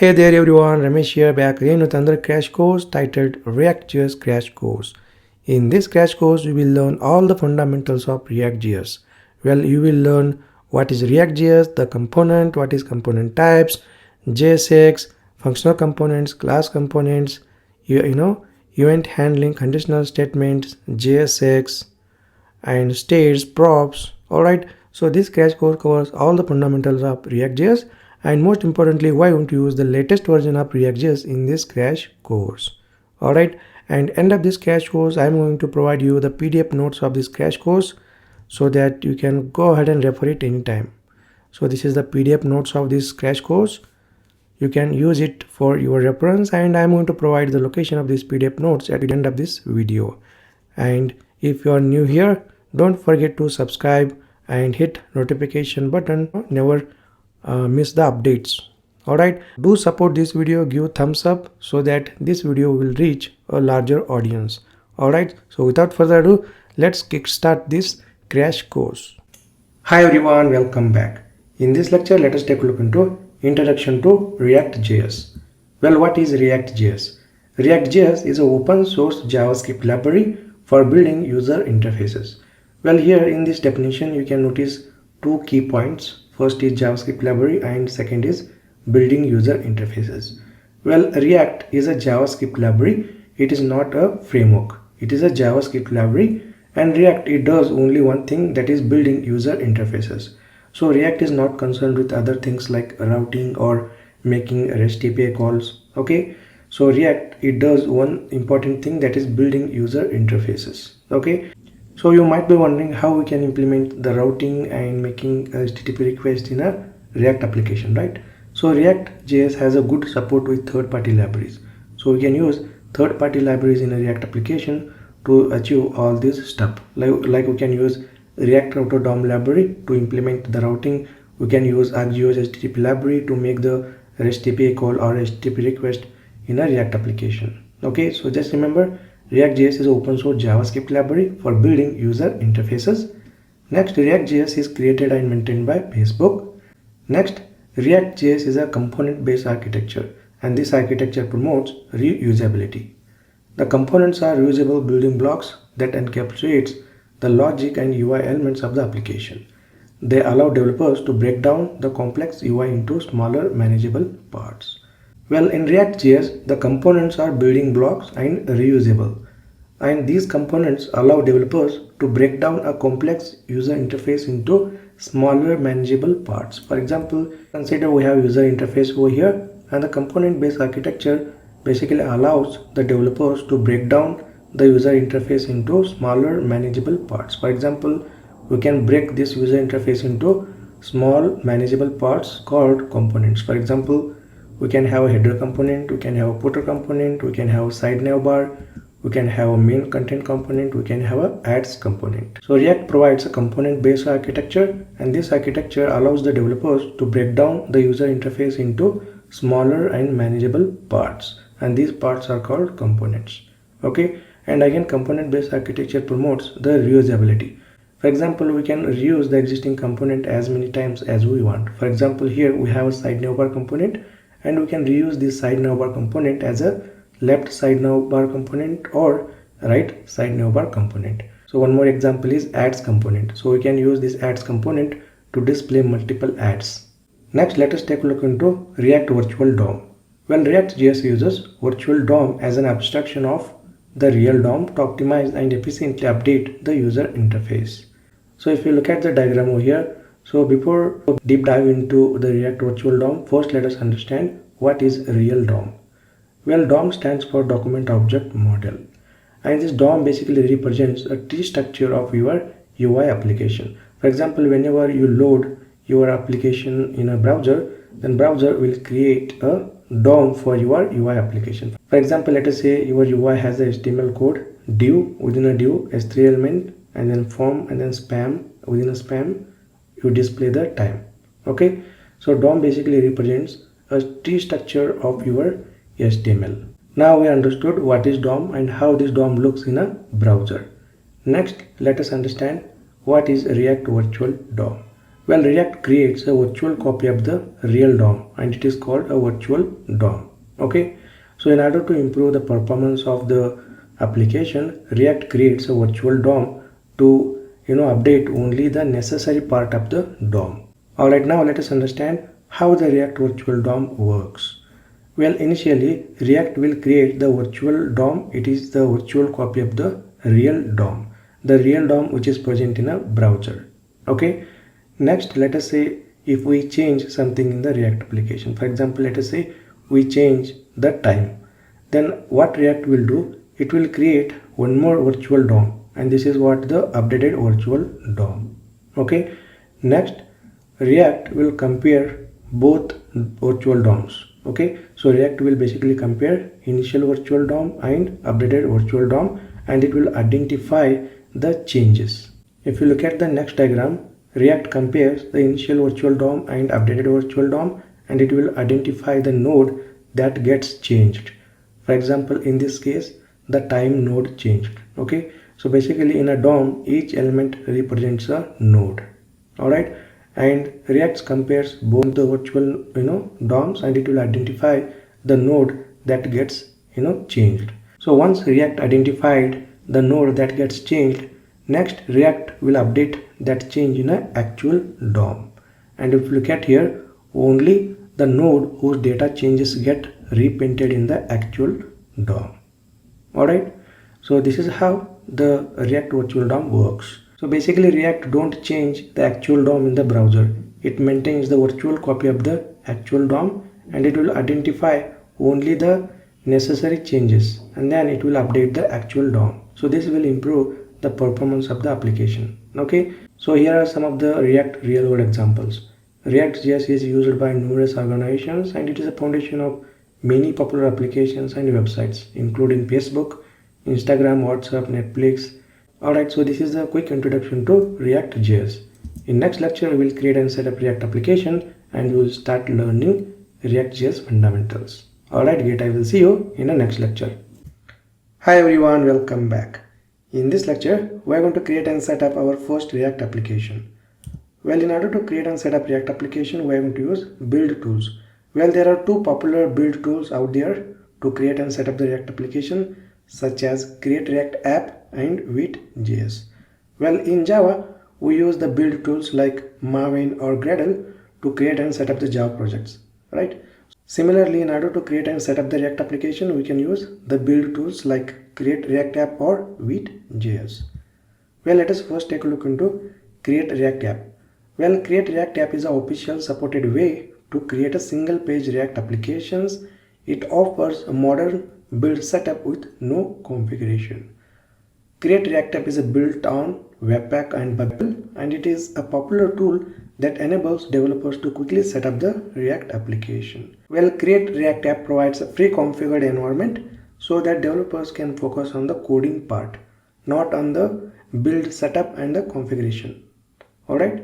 Hey there everyone, Ramesh here, back again with another crash course titled React.js Crash Course. In this crash course, we will learn all the fundamentals of React.js. Well, you will learn what is React.js, the component, what is component types, JSX, functional components, class components, event handling, conditional statements, JSX, and states, props. Alright, so this crash course covers all the fundamentals of React.js and most importantly why you want to use the latest version of React.js in this crash course. Alright, and end of this crash course I am going to provide you the PDF notes of this crash course so that you can go ahead and refer it anytime. So this is the PDF notes of this crash course. You can use it for your reference and I am going to provide the location of this PDF notes at the end of this video. And if you are new here, don't forget to subscribe and hit notification button. Never miss the updates. Alright, do support this video, give thumbs up so that this video will reach a larger audience. Alright, so without further ado, let's kickstart this crash course. Hi everyone, welcome back. In this lecture, let us take a look into Introduction to React.js. Well, what is React.js? React.js is an open source JavaScript library for building user interfaces. Well, here in this definition, you can notice two key points. First is JavaScript library and second is building user interfaces. Well, React is a JavaScript library. It is not a framework. It is a JavaScript library, and React, it does only one thing, that is building user interfaces. So React is not concerned with other things like routing or making REST API calls. Okay, so React, it does one important thing, that is building user interfaces. Okay, so you might be wondering how we can implement the routing and making a HTTP request in a React application, right? So React.js has a good support with third-party libraries. So we can use third-party libraries in a React application to achieve all this stuff. Like we can use React Router DOM library to implement the routing. We can use Axios HTTP library to make the REST API call or HTTP request in a React application. Okay, so just remember, React.js is an open source JavaScript library for building user interfaces. Next, React.js is created and maintained by Facebook. Next, React.js is a component-based architecture, and this architecture promotes reusability. The components are reusable building blocks that encapsulates the logic and UI elements of the application. They allow developers to break down the complex UI into smaller manageable parts. Well, in React.js, the components are building blocks and reusable. And these components allow developers to break down a complex user interface into smaller manageable parts. For example, consider we have user interface over here, and the component-based architecture basically allows the developers to break down the user interface into smaller manageable parts. For example, we can break this user interface into small manageable parts called components. For example, we can have a header component, we can have a footer component, we can have a side navbar, we can have a main content component, we can have a ads component. So React provides a component-based architecture, and this architecture allows the developers to break down the user interface into smaller and manageable parts, and these parts are called components. Okay, and again, component-based architecture promotes the reusability. For example, we can reuse the existing component as many times as we want. For example, here we have a side navbar component, and we can reuse this side navbar component as a left side navbar component or right side navbar component. So one more example is ads component. So we can use this ads component to display multiple ads. Next, let us take a look into React Virtual DOM. Well, React.js uses Virtual DOM as an abstraction of the real DOM to optimize and efficiently update the user interface. So if you look at the diagram over here, so before deep dive into the React Virtual DOM, first let us understand what is real DOM. Well, DOM stands for Document Object Model, and this DOM basically represents a tree structure of your UI application. For example, whenever you load your application in a browser, then browser will create a DOM for your UI application. For example, let us say your UI has a HTML code, div, within a div, S3 element, and then form, and then spam, within a spam, you display the time. Okay, so DOM basically represents a tree structure of your HTML. Now we understood what is DOM and how this DOM looks in a browser. Next, let us understand what is React Virtual DOM. Well, React creates a virtual copy of the real DOM and it is called a virtual DOM. Okay, so in order to improve the performance of the application, React creates a virtual DOM to update only the necessary part of the DOM. Alright, now let us understand how the React virtual DOM works. Well, initially React will create the virtual DOM. It is the virtual copy of the real DOM, the real DOM which is present in a browser. Okay, next let us say if we change something in the React application, for example let us say we change the time, then what React will do, it will create one more virtual DOM and this is what the updated virtual DOM. Okay, next React will compare both virtual DOMs. Okay, so React will basically compare initial virtual DOM and updated virtual DOM and it will identify the changes. If you look at the next diagram, React compares the initial virtual DOM and updated virtual DOM and it will identify the node that gets changed. For example, in this case the time node changed. Okay, so basically in a DOM each element represents a node. Alright, and React compares both the virtual DOMs and it will identify the node that gets changed. So once React identified the node that gets changed, next React will update that change in an actual DOM. And if you look at here, only the node whose data changes get repainted in the actual DOM. Alright, so this is how the React virtual DOM works. So basically React don't change the actual DOM in the browser. It maintains the virtual copy of the actual DOM and it will identify only the necessary changes and then it will update the actual DOM. So this will improve the performance of the application. Okay, so here are some of the React real world examples. React JS is used by numerous organizations and it is a foundation of many popular applications and websites including Facebook, Instagram, WhatsApp, Netflix. Alright, so this is a quick introduction to React JS. In next lecture, we will create and set up React application and we will start learning React JS fundamentals. Alright, great. I will see you in the next lecture. Hi everyone, welcome back. In this lecture, we are going to create and set up our first React application. Well, in order to create and set up React application, we are going to use build tools. Well, there are two popular build tools out there to create and set up the React application, such as Create React App and Vite JS. Well, in Java, we use the build tools like Maven or Gradle to create and set up the Java projects, right? Similarly, in order to create and set up the React application, we can use the build tools like Create React App or Vite JS. Well, let us first take a look into Create React App. Well, Create React App is an official supported way to create a single page React applications. It offers a modern build setup with no configuration. Create React App is a built-on Webpack and Bubble, and it is a popular tool that enables developers to quickly set up the React application. Well, Create React App provides a pre-configured environment so that developers can focus on the coding part, not on the build setup and the configuration. Alright,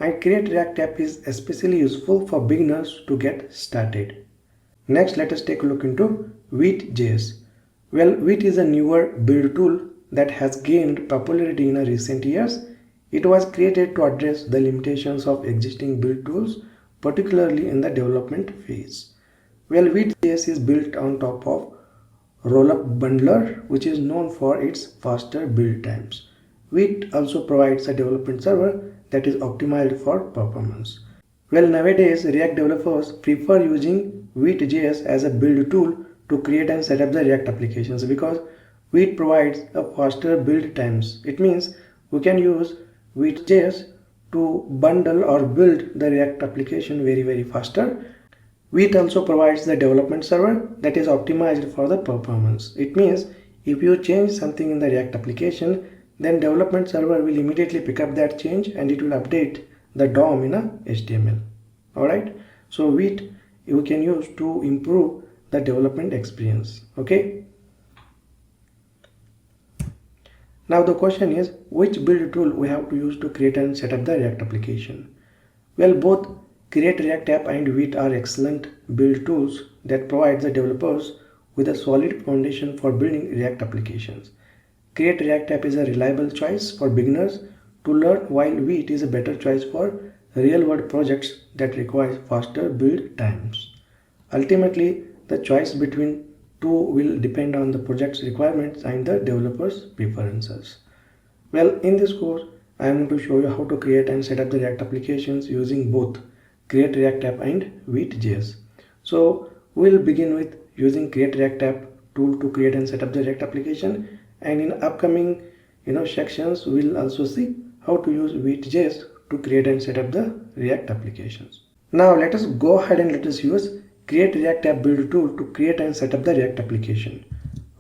and Create React App is especially useful for beginners to get started. Next, let us take a look into Vite JS. Well, Vite is a newer build tool that has gained popularity in recent years. It was created to address the limitations of existing build tools, particularly in the development phase. Well, Vite JS is built on top of Rollup Bundler, which is known for its faster build times. Vite also provides a development server that is optimized for performance. Well, nowadays React developers prefer using Vite JS as a build tool to create and set up the React applications because Vite provides a faster build times. It means we can use Vite JS to bundle or build the React application very faster. Vite also provides the development server that is optimized for the performance. It means if you change something in the React application, then development server will immediately pick up that change and it will update the DOM in a HTML. Alright, so Vite you can use to improve the development experience. Okay. Now the question is, which build tool we have to use to create and set up the React application? Well, both Create React App and Vite are excellent build tools that provide the developers with a solid foundation for building React applications. Create React App is a reliable choice for beginners to learn, while Vite is a better choice for real-world projects that require faster build times. Ultimately, the choice between two will depend on the project's requirements and the developer's preferences. Well, in this course, I am going to show you how to create and set up the React applications using both Create React App and Vite JS. So, we'll begin with using Create React App tool to create and set up the React application, and in upcoming sections we'll also see how to use Vite JS to create and set up the React applications. Now let us go ahead and let us use Create React App Build tool to create and set up the React application.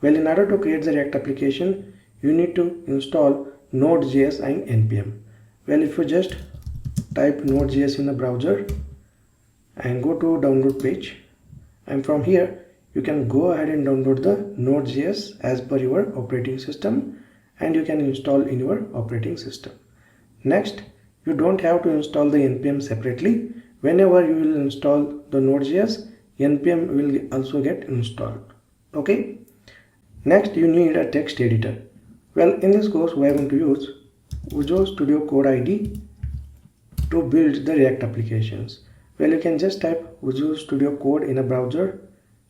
Well, in order to create the React application, you need to install Node.js and npm. Well, if you just type Node.js in the browser and go to download page, and from here you can go ahead and download the Node.js as per your operating system, and you can install in your operating system. Next, you don't have to install the npm separately. Whenever you will install the Node.js, npm will also get installed. Okay. Next, you need a text editor. Well, in this course we are going to use Visual Studio Code ID to build the React applications. Well, you can just type Visual Studio Code in a browser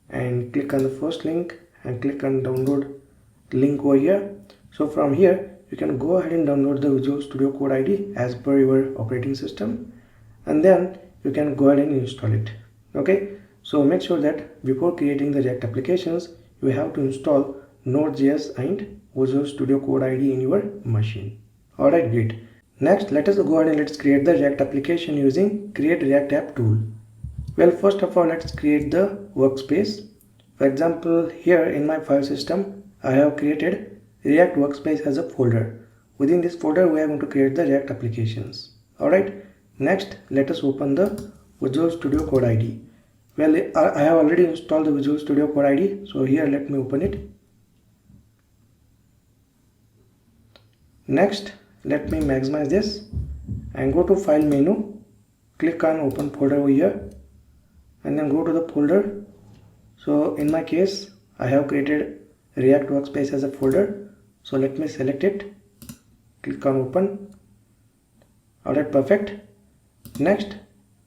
and click on the first link and click on download link over here. So from here you can go ahead and download the Visual Studio Code ID as per your operating system, and then you can go ahead and install it. Okay, so make sure that before creating the React applications you have to install Node.js and Visual Studio Code ID in your machine. Alright, great. Next, let us go ahead and let's create the React application using Create React App tool. Well, first of all, let's create the workspace. For example, here in my file system I have created React workspace as a folder. Within this folder we are going to create the React applications. Alright, next let us open the Visual Studio Code ID. Well, I have already installed the Visual Studio Code ID, so here let me open it. Next, let me maximize this and go to file menu, click on open folder over here, and then go to the folder. So in my case I have created React workspace as a folder, so let me select it, click on open. Alright, perfect. Next,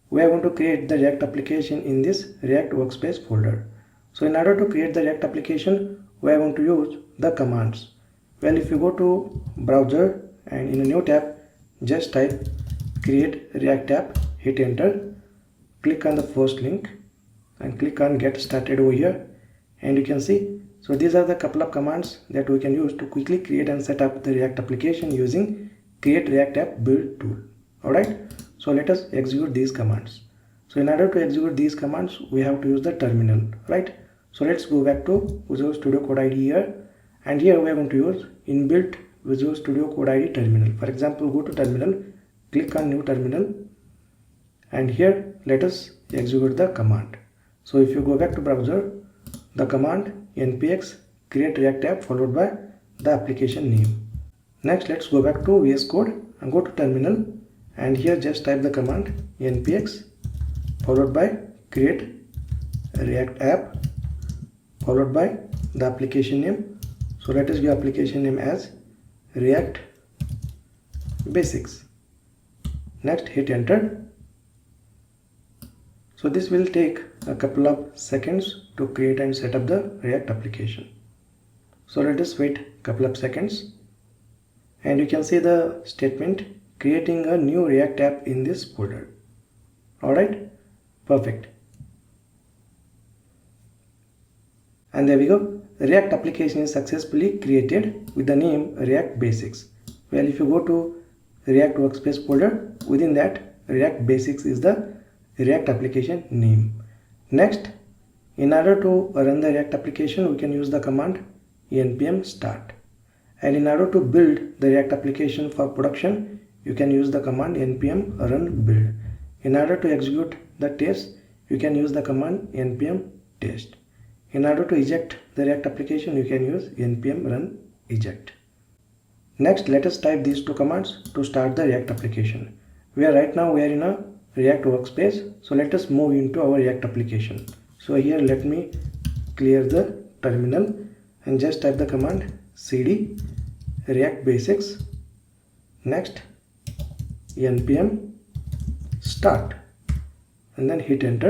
we are going to create the React application in this React workspace folder. So in order to create the React application, we are going to use the commands. Well, if you go to browser and in a new tab, just type Create React App, hit enter, click on the first link and click on get started over here, and you can see, so these are the couple of commands that we can use to quickly create and set up the React application using Create React App Build tool. Alright, so let us execute these commands. So in order to execute these commands, we have to use the terminal, right? So let's go back to Visual Studio Code ID here, and here we are going to use inbuilt Visual Studio Code ID terminal. For example, go to terminal, click on new terminal, and here let us execute the command. So if you go back to browser, the command npx create react app followed by the application name. Next, let's go back to VS Code and go to terminal, and here just type the command npx followed by create react app followed by the application name. So let us give application name as React Basics. Next, hit enter. So this will take a couple of seconds to create and set up the React application. So let us wait a couple of seconds, and you can see the statement creating a new React app in this folder. Alright, perfect. And there we go. The React application is successfully created with the name React Basics. Well, if you go to React Workspace folder, within that React Basics is the React application name. Next, in order to run the React application, we can use the command npm start. And in order to build the React application for production, you can use the command npm run build. In order to execute the test, you can use the command npm test. In order to eject the React application, you can use npm run eject. Next, let us type these two commands to start the React application. Right now we are in a React workspace, so let us move into our React application. So here let me clear the terminal and just type the command cd react basics, next npm start and then hit enter.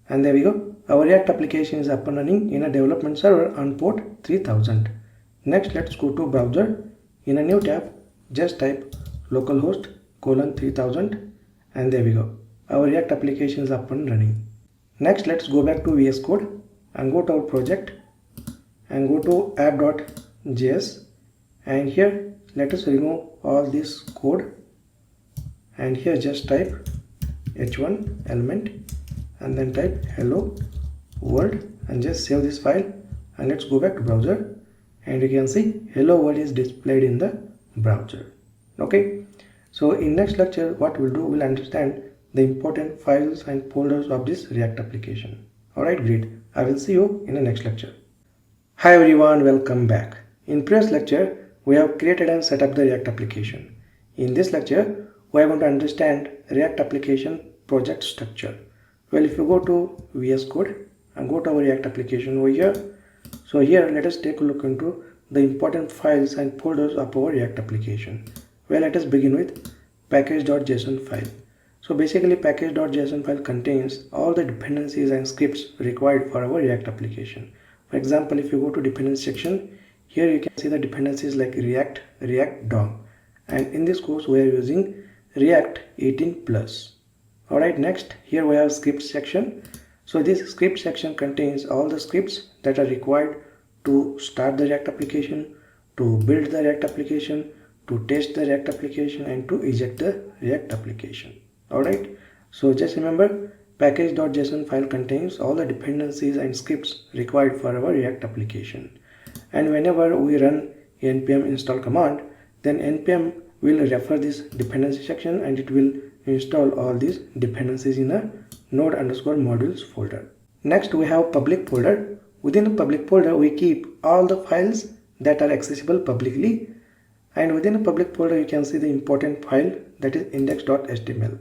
And there we go. Our React application is up and running in a development server on port 3000. Next, let's go to browser. In a new tab, just type localhost :3000 and there we go. Our React application is up and running. Next, let's go back to VS Code and go to our project and go to app.js, and here let us remove all this code, and here just type h1 element and then type hello world and just save this file. And let's go back to browser, and you can see hello world is displayed in the browser. Okay, so in next lecture what we'll do, we'll understand the important files and folders of this React application. Alright, great. I will see you in the next lecture. Hi everyone, welcome back. In previous lecture we have created and set up the React application. In this lecture we are going to understand React application project structure. Well, if you go to VS Code and go to our React application over here, so here let us take a look into the important files and folders of our React application. Well, let us begin with package.json file. So basically package.json file contains all the dependencies and scripts required for our React application. For example, if you go to dependency section, here you can see the dependencies like React, React DOM, and in this course we are using React 18+. Alright, next here we have script section. So this script section contains all the scripts that are required to start the React application, to build the React application, to test the React application, and to eject the React application. Alright, so just remember, package.json file contains all the dependencies and scripts required for our React application. And whenever we run npm install command, then npm will refer this dependency section and it will install all these dependencies in a node_modules folder. Next we have public folder. Within the public folder we keep all the files that are accessible publicly, and within the public folder you can see the important file, that is index.html.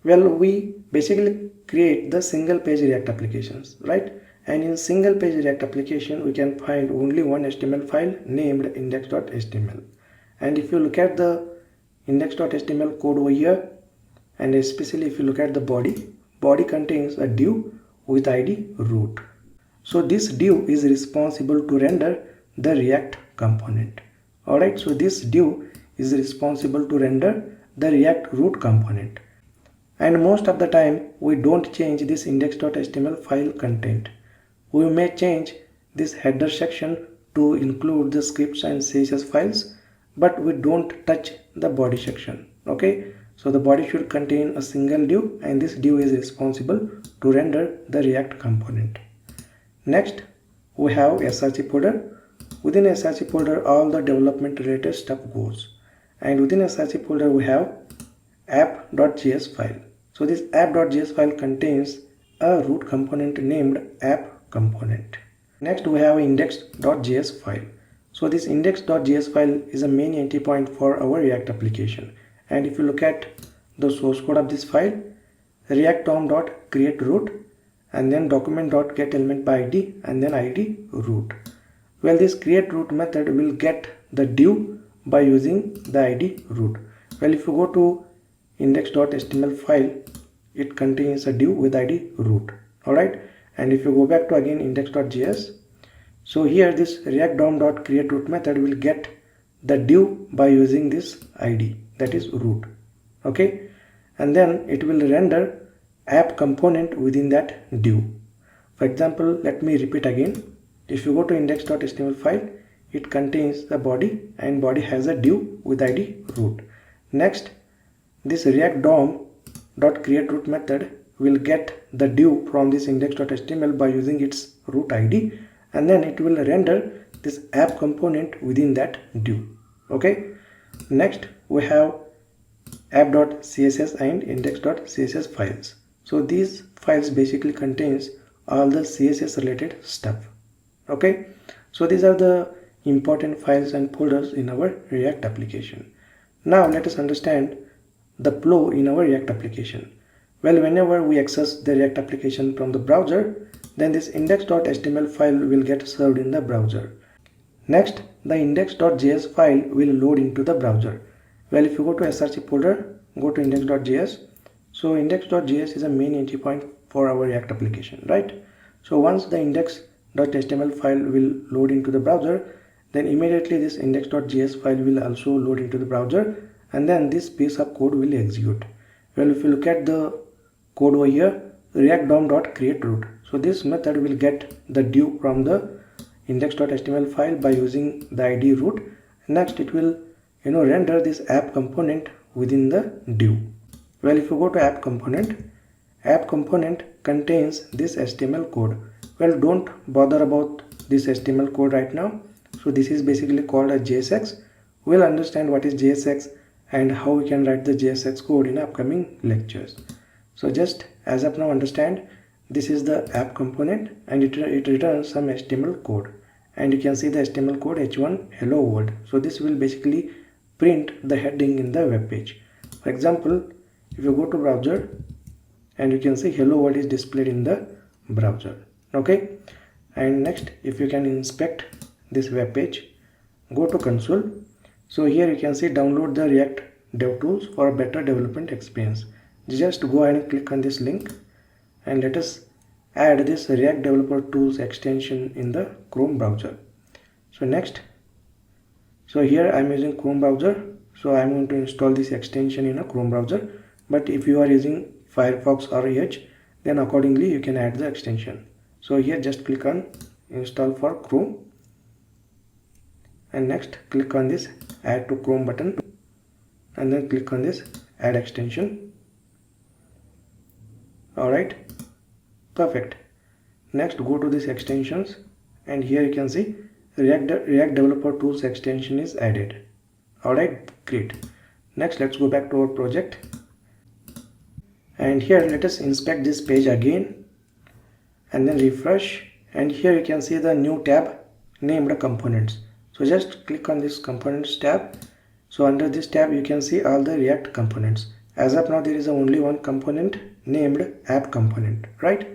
Well, we basically create the single page React applications, right? And in single page React application we can find only one HTML file named index.html. And if you look at the index.html code over here, and especially if you look at the body contains a div with id root. So this div is responsible to render the React component. Alright, so this div is responsible to render the React root component. And most of the time we don't change this index.html file content. We may change this header section to include the scripts and CSS files, but we don't touch the body section. Okay, so the body should contain a single div, and this div is responsible to render the React component. Next we have src folder. Within src folder all the development related stuff goes, and within src folder we have app.js file. So this app.js file contains a root component named app component. Next we have index.js file. So this index.js file is a main entry point for our React application, and if you look at the source code of this file, react DOM.create root and then document.getElementById and then id root. Well, this create root method will get the div by using the id root. Well, if you go to index.html file, it contains a div with id root. Alright, and if you go back to again index.js, so here this react DOM.create root method will get the div by using this id, that is root. Okay, and then it will render app component within that div. For example, let me repeat again. If you go to index.html file, it contains the body, and body has a div with id root. Next, this react DOM.create root method will get the div from this index.html by using its root id, and then it will render this app component within that div. Okay, next we have app.css and index.css files. So these files basically contains all the CSS related stuff. Okay, so these are the important files and folders in our React application. Now let us understand the flow in our React application. Well, whenever we access the React application from the browser, then this index.html file will get served in the browser. Next, the index.js file will load into the browser. Well, if you go to src folder, go to index.js. So index.js is a main entry point for our React application, right? So once the index.html file will load into the browser, then immediately this index.js file will also load into the browser, and then this piece of code will execute. Well, if you look at the code over here, react dom.createRoot. So this method will get the div from the index.html file by using the id root. Next it will render this app component within the div. Well, if you go to app component contains this HTML code. Well, don't bother about this HTML code right now. So this is basically called a JSX. We'll understand what is JSX and how we can write the JSX code in upcoming lectures. So just as of now, understand this is the app component and it returns some HTML code, and you can see the HTML code h1 hello world. So this will basically print the heading in the web page. For example, if you go to browser, and you can see hello world is displayed in the browser. Okay, and next, if you can inspect this web page, go to console. So here you can see download the React Dev Tools for a better development experience. Just go ahead and click on this link, and let us add this React Developer Tools extension in the Chrome browser. So next, so here I am using Chrome browser, so I am going to install this extension in a Chrome browser. But if you are using Firefox or Edge, then accordingly you can add the extension. So here just click on install for Chrome, and next click on this add to Chrome button, and then click on this add extension. Alright, perfect. Next go to this extensions, and here you can see React Developer Tools extension is added. Alright, great. Next let's go back to our project, and here let us inspect this page again and then refresh, and here you can see the new tab named components. So just click on this components tab. So under this tab you can see all the React components. As of now there is only one component named app component, right?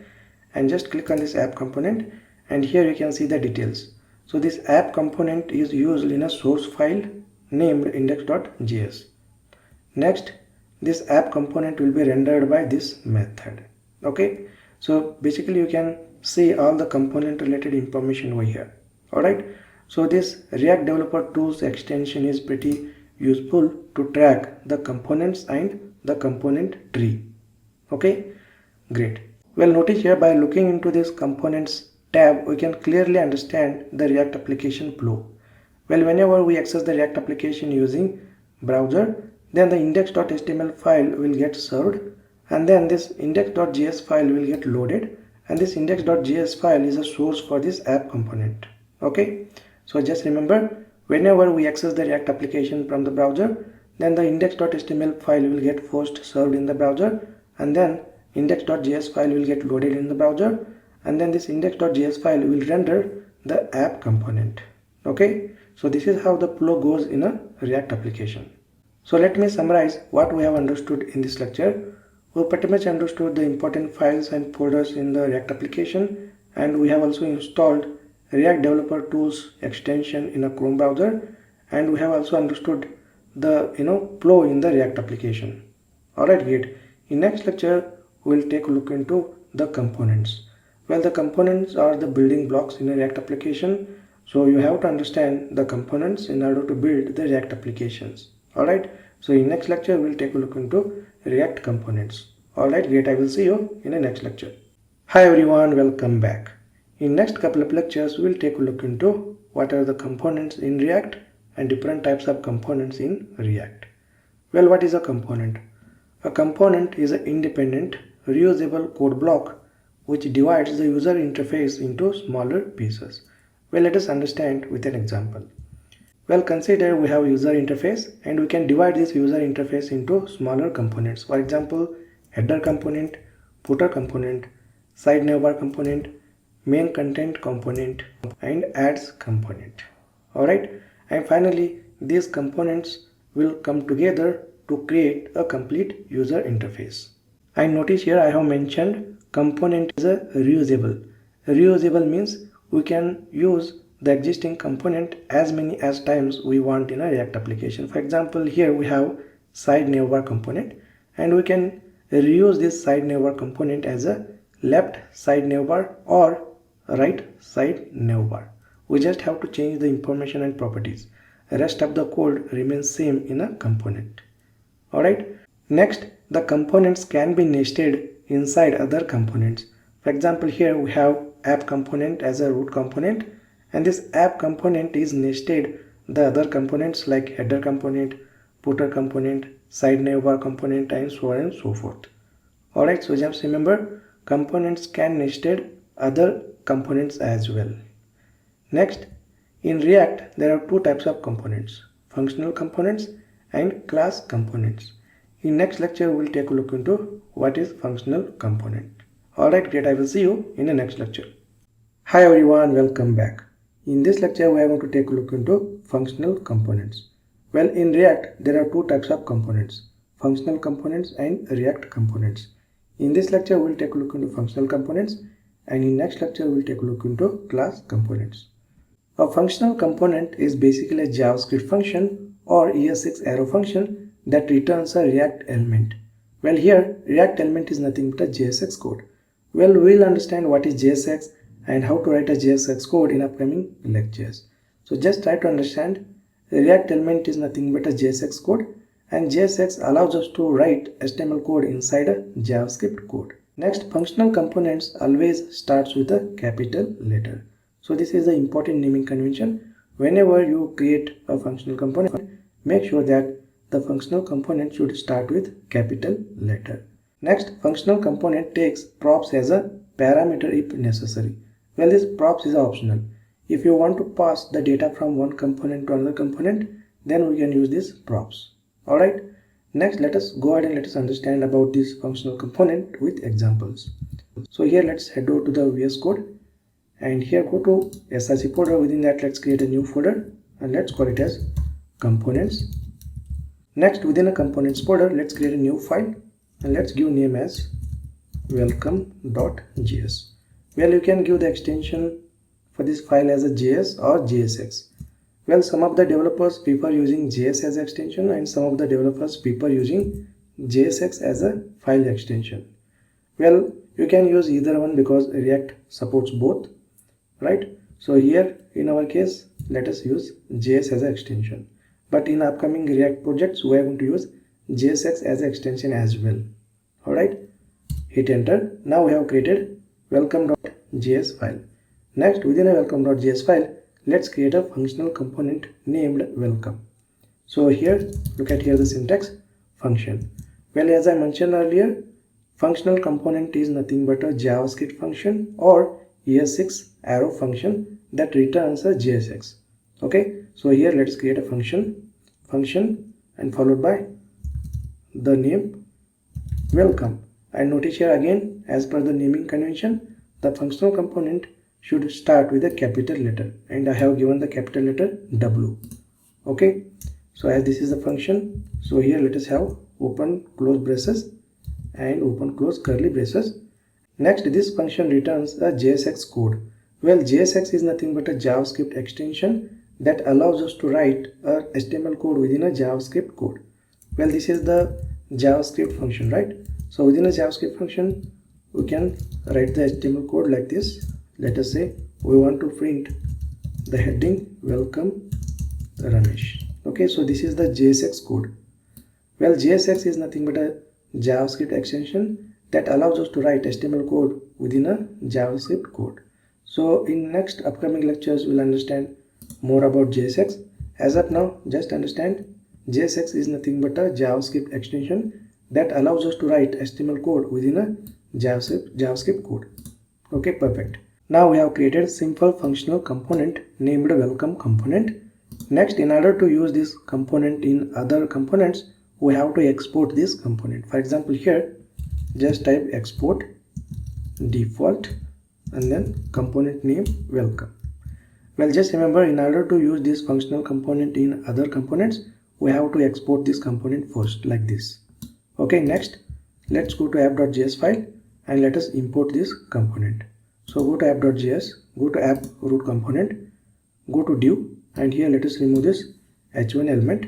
And just click on this app component, and here you can see the details. So this app component is used in a source file named index.js. Next, this app component will be rendered by this method. Okay, so basically you can see all the component related information over here. Alright, so this React Developer Tools extension is pretty useful to track the components and the component tree. Okay, great. Well, notice here by looking into this components tab, we can clearly understand the React application flow. Well, whenever we access the React application using browser, then the index.html file will get served, and then this index.js file will get loaded, and this index.js file is a source for this app component. Okay, so just remember, whenever we access the React application from the browser, then the index.html file will get first served in the browser, and then index.js file will get loaded in the browser, and then this index.js file will render the app component. Okay, so this is how the flow goes in a React application. So let me summarize what we have understood in this lecture. We pretty much understood the important files and folders in the React application, and we have also installed React Developer Tools extension in a Chrome browser, and we have also understood the flow in the React application. Alright, great. In next lecture we will take a look into the components. Well, the components are the building blocks in a React application, so you have to understand the components in order to build the React applications. Alright, so in next lecture we will take a look into React components. Alright, great. I will see you in the next lecture. Hi everyone, welcome back. In next couple of lectures we will take a look into what are the components in React and different types of components in React. Well, what is a component? A component is an independent, reusable code block which divides the user interface into smaller pieces. Well, let us understand with an example. Well, consider we have user interface, and we can divide this user interface into smaller components. For example, header component, footer component, side navbar component, main content component, and ads component. Alright, and finally these components will come together to create a complete user interface. And notice here I have mentioned component is a reusable. Reusable means we can use the existing component as many as times we want in a React application. For example, here we have side navbar component, and we can reuse this side navbar component as a left side navbar or right side navbar. We just have to change the information and properties. The rest of the code remains same in a component. Alright. Next, the components can be nested inside other components. For example, here we have app component as a root component, and this app component is nested the other components like header component, footer component, side navbar component, and so on and so forth. Alright, so just remember, components can nested other components as well. Next, in React there are two types of components: functional components and class components. In next lecture we will take a look into what is functional component. Alright, great, I will see you in the next lecture. Hi everyone, welcome back. In this lecture we are going to take a look into functional components. Well, in React there are two types of components: functional components and React components. In this lecture we will take a look into functional components, and in next lecture we will take a look into class components. A functional component is basically a JavaScript function or ES6 arrow function that returns a React element. Well, here React element is nothing but a JSX code. Well, we will understand what is JSX and how to write a JSX code in upcoming lectures. So just try to understand, the React element is nothing but a JSX code, and JSX allows us to write HTML code inside a JavaScript code. Next, functional components always starts with a capital letter. So this is the important naming convention. Whenever you create a functional component, make sure that the functional component should start with capital letter. Next, functional component takes props as a parameter if necessary. Well, this props is optional. If you want to pass the data from one component to another component, then we can use this props. Alright, next let us go ahead and let us understand about this functional component with examples. So here let's head over to the VS Code, and here go to SRC folder. Within that, let's create a new folder and let's call it as components. Next, within a components folder, let's create a new file and let's give name as welcome.js. Well, you can give the extension for this file as a JS or JSX. Well, some of the developers prefer using JS as extension, and some of the developers prefer using JSX as a file extension. Well, you can use either one because React supports both, right? So here in our case, let us use JS as an extension, but in upcoming React projects we are going to use JSX as an extension as well. Alright, hit enter. Now we have created welcome.js file. Next, within a welcome.js file, let's create a functional component named welcome. So here, look at here the syntax: function. Well, as I mentioned earlier, functional component is nothing but a JavaScript function or ES6 arrow function that returns a JSX. Okay, so here let's create a function and followed by the name welcome. And notice here again, as per the naming convention, the functional component should start with a capital letter, and I have given the capital letter W. Okay, so as this is a function, so here let us have open close braces and open close curly braces. Next, this function returns a JSX code. Well, JSX is nothing but a JavaScript extension that allows us to write a HTML code within a JavaScript code. Well, this is the JavaScript function, right? So within a JavaScript function, we can write the HTML code like this. Let us say we want to print the heading welcome Ramesh. Okay, so this is the JSX code. Well, JSX is nothing but a JavaScript extension that allows us to write HTML code within a JavaScript code. So in next upcoming lectures, we'll understand more about JSX. As of now, just understand JSX is nothing but a JavaScript extension that allows us to write HTML code within a JavaScript code. Okay, perfect. Now we have created simple functional component named welcome component. Next, in order to use this component in other components, we have to export this component. For example, here just type export default and then component name welcome. Well, just remember, in order to use this functional component in other components, we have to export this component first, like this. Okay, next let's go to app.js file and let us import this component. So go to app.js, go to app root component, go to div, and here let us remove this h1 element,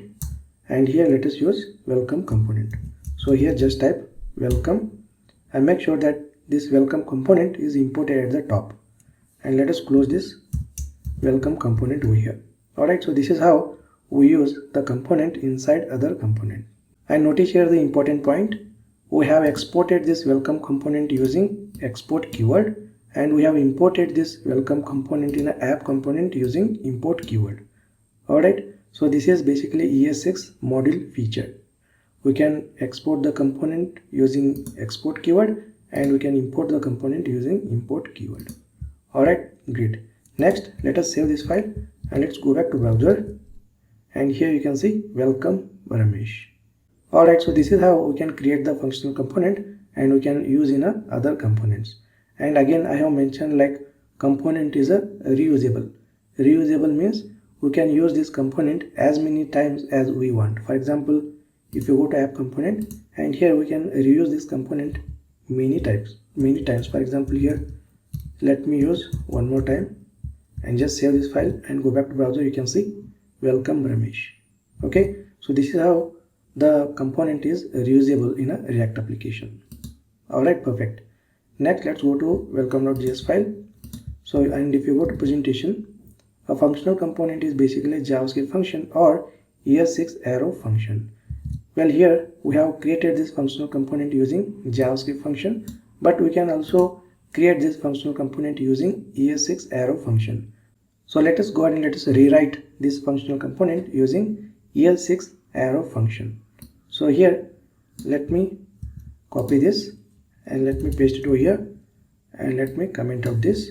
and here let us use welcome component. So here just type welcome and make sure that this welcome component is imported at the top, and let us close this welcome component over here. Alright, so this is how we use the component inside other component. And notice here the important point, we have exported this welcome component using export keyword, and we have imported this welcome component in an app component using import keyword. Alright, so this is basically ES6 module feature. We can export the component using export keyword, and we can import the component using import keyword. Alright, great. Next, let us save this file and let's go back to browser, and here you can see welcome Ramesh. Alright, so this is how we can create the functional component and we can use in other components. And again I have mentioned like component is a reusable. Reusable means we can use this component as many times as we want. For example, if you go to app component, and here we can reuse this component many times. For example, here let me use one more time and just save this file and go back to browser. You can see welcome Ramesh. Okay, so this is how the component is reusable in a React application. Alright, perfect. Next, let's go to welcome.js file. So, and if you go to presentation, a functional component is basically a JavaScript function or ES6 arrow function. Well, here we have created this functional component using JavaScript function, but we can also create this functional component using ES6 arrow function. So let us go ahead and let us rewrite this functional component using ES6 arrow function. So here let me copy this and let me paste it over here, and let me comment out this.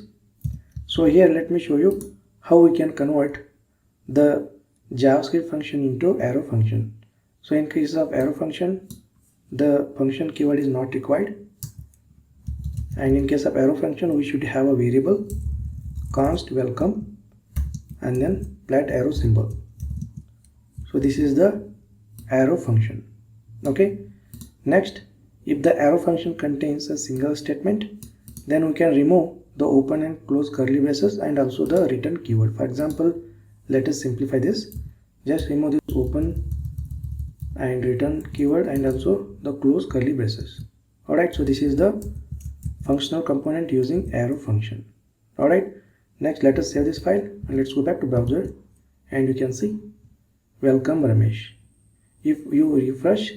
So here let me show you how we can convert the JavaScript function into arrow function. So in case of arrow function, the function keyword is not required, and in case of arrow function we should have a variable const welcome and then flat arrow symbol. So this is the arrow function. Okay, next, if the arrow function contains a single statement, then we can remove the open and close curly braces and also the return keyword. For example, let us simplify this. Just remove this open and return keyword and also the close curly braces. Alright, so this is the functional component using arrow function. Alright, next let us save this file and let's go back to browser, and you can see welcome Ramesh. If you refresh,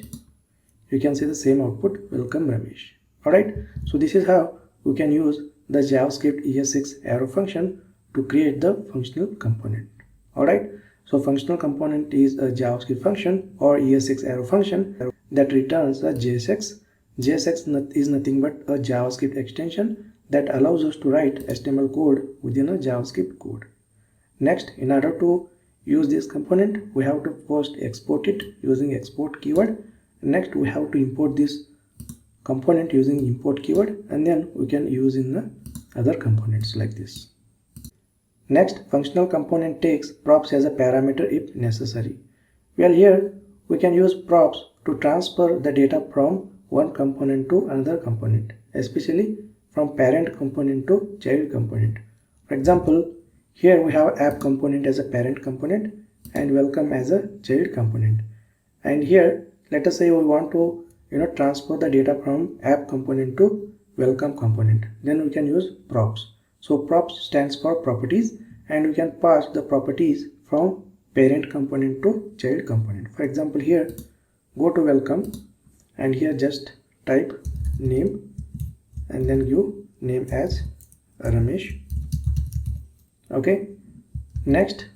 you can see the same output, welcome Ramesh. Alright, so this is how we can use the JavaScript ES6 arrow function to create the functional component. Alright, so functional component is a JavaScript function or ES6 arrow function that returns a JSX. JSX is nothing but a JavaScript extension that allows us to write HTML code within a JavaScript code. Next, in order to use this component, we have to first export it using export keyword. Next, we have to import this component using import keyword, and then we can use in the other components like this. Next, functional component takes props as a parameter if necessary. Well, here we can use props to transfer the data from one component to another component, especially from parent component to child component. For example, here we have app component as a parent component and welcome as a child component. And here, let us say we want to transfer the data from app component to welcome component. Then we can use props. So props stands for properties, and we can pass the properties from parent component to child component. For example, here go to welcome, and here just type name and then give name as Ramesh. Okay, next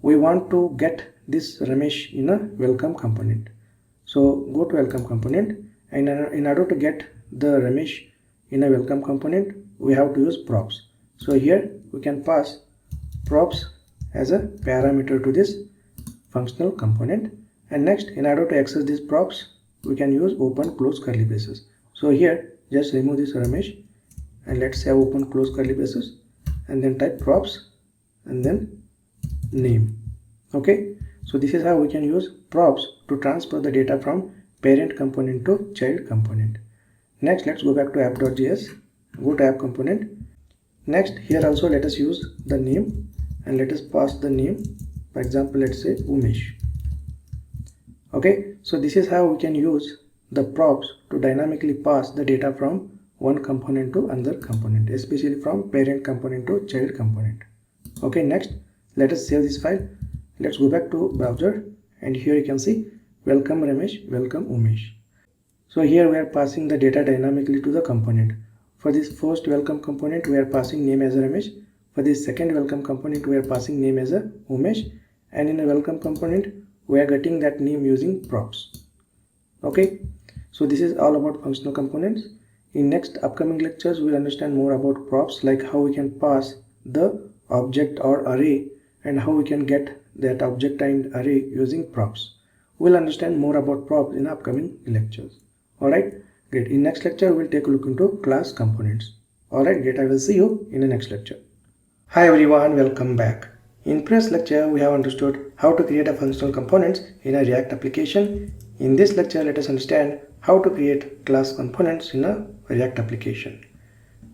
we want to get this Ramesh in a welcome component. So go to welcome component, and in order to get the Ramesh in a welcome component, we have to use props. So here we can pass props as a parameter to this functional component. And next, in order to access these props, we can use open close curly braces. So here just remove this Ramesh and let's have open close curly braces and then type props and then name. Okay, so this is how we can use props to transfer the data from parent component to child component. Next, let's go back to app.js, go to app component. Next, here also let us use the name and let us pass the name. For example, let's say Umesh. Okay, so this is how we can use the props to dynamically pass the data from one component to another component, especially from parent component to child component. Okay, next let us save this file. Let's go back to browser, and here you can see welcome Ramesh, welcome Umesh. So here we are passing the data dynamically to the component. For this first welcome component we are passing name as a Ramesh. For this second welcome component we are passing name as a Umesh, and in a welcome component we are getting that name using props. Okay, so this is all about functional components. In next upcoming lectures we will understand more about props, like how we can pass the object or array and how we can get that object and array using props. We'll understand more about props in upcoming lectures. Alright, great. In next lecture we'll take a look into class components. Alright, great. I will see you in the next lecture. Hi everyone, welcome back. In previous lecture we have understood how to create a functional components in a React application. In this lecture let us understand how to create class components in a React application.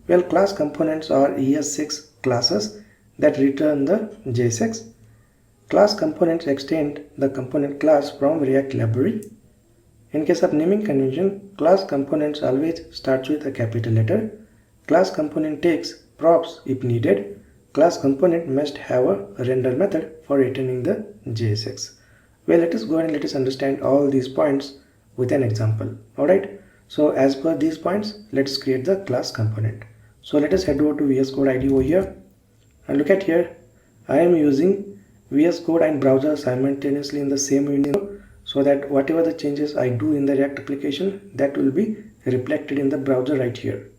Well, class components are ES6 classes that return the JSX. Class components extend the component class from React library. In case of naming convention, class components always starts with a capital letter. Class component takes props if needed. Class component must have a render method for returning the JSX. Well, let us go and let us understand all these points with an example. Alright, so as per these points, let's create the class component. So let us head over to VS Code ID over here, and look at here. I am using VS Code and browser simultaneously in the same window, so that whatever the changes I do in the React application, that will be reflected in the browser right here.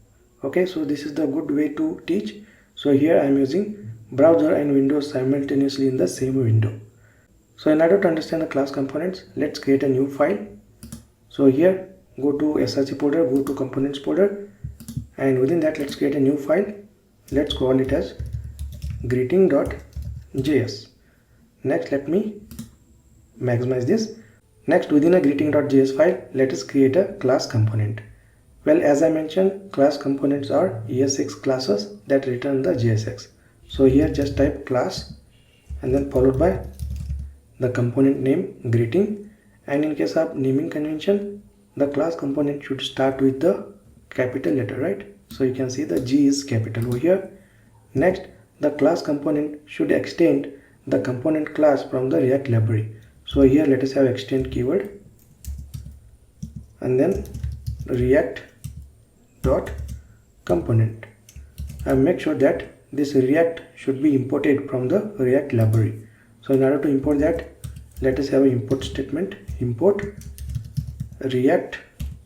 Okay, so this is the good way to teach. So here I am using browser and Windows simultaneously in the same window. So in order to understand the class components, let's create a new file. So here go to src folder, go to components folder, and within that let's create a new file. Let's call it as greeting.js. Next let me maximize this. Next, within a greeting.js file, let us create a class component. Well, as I mentioned, class components are ES6 classes that return the JSX. So here just type class and then followed by the component name greeting, and in case of naming convention, the class component should start with the capital letter, right? So you can see the G is capital over here. Next, the class component should extend the component class from the React library. So here let us have extend keyword and then react dot component, and make sure that this react should be imported from the React library. So in order to import that, let us have an import statement, import react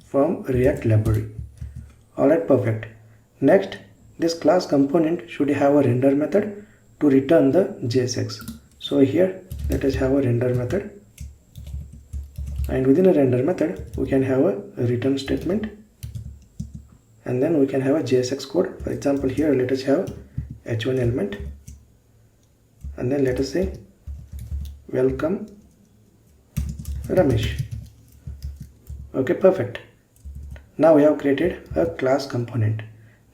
from React library. Alright, perfect. Next, this class component should have a render method to return the JSX. So here let us have a render method, and within a render method we can have a return statement, and then we can have a JSX code. For example, here let us have h1 element, and then let us say welcome Ramesh. Okay, perfect. Now we have created a class component.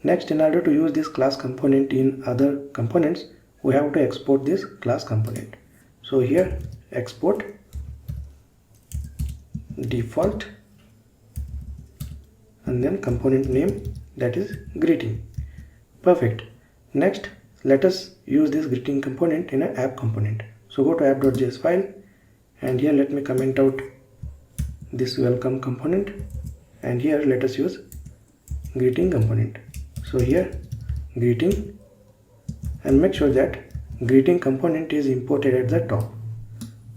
Next, in order to use this class component in other components, we have to export this class component. So here export default and then component name, that is greeting. Perfect. Next, let us use this greeting component in an app component. So go to app.js file, and here let me comment out this welcome component, and here let us use greeting component. So here greeting, and make sure that greeting component is imported at the top.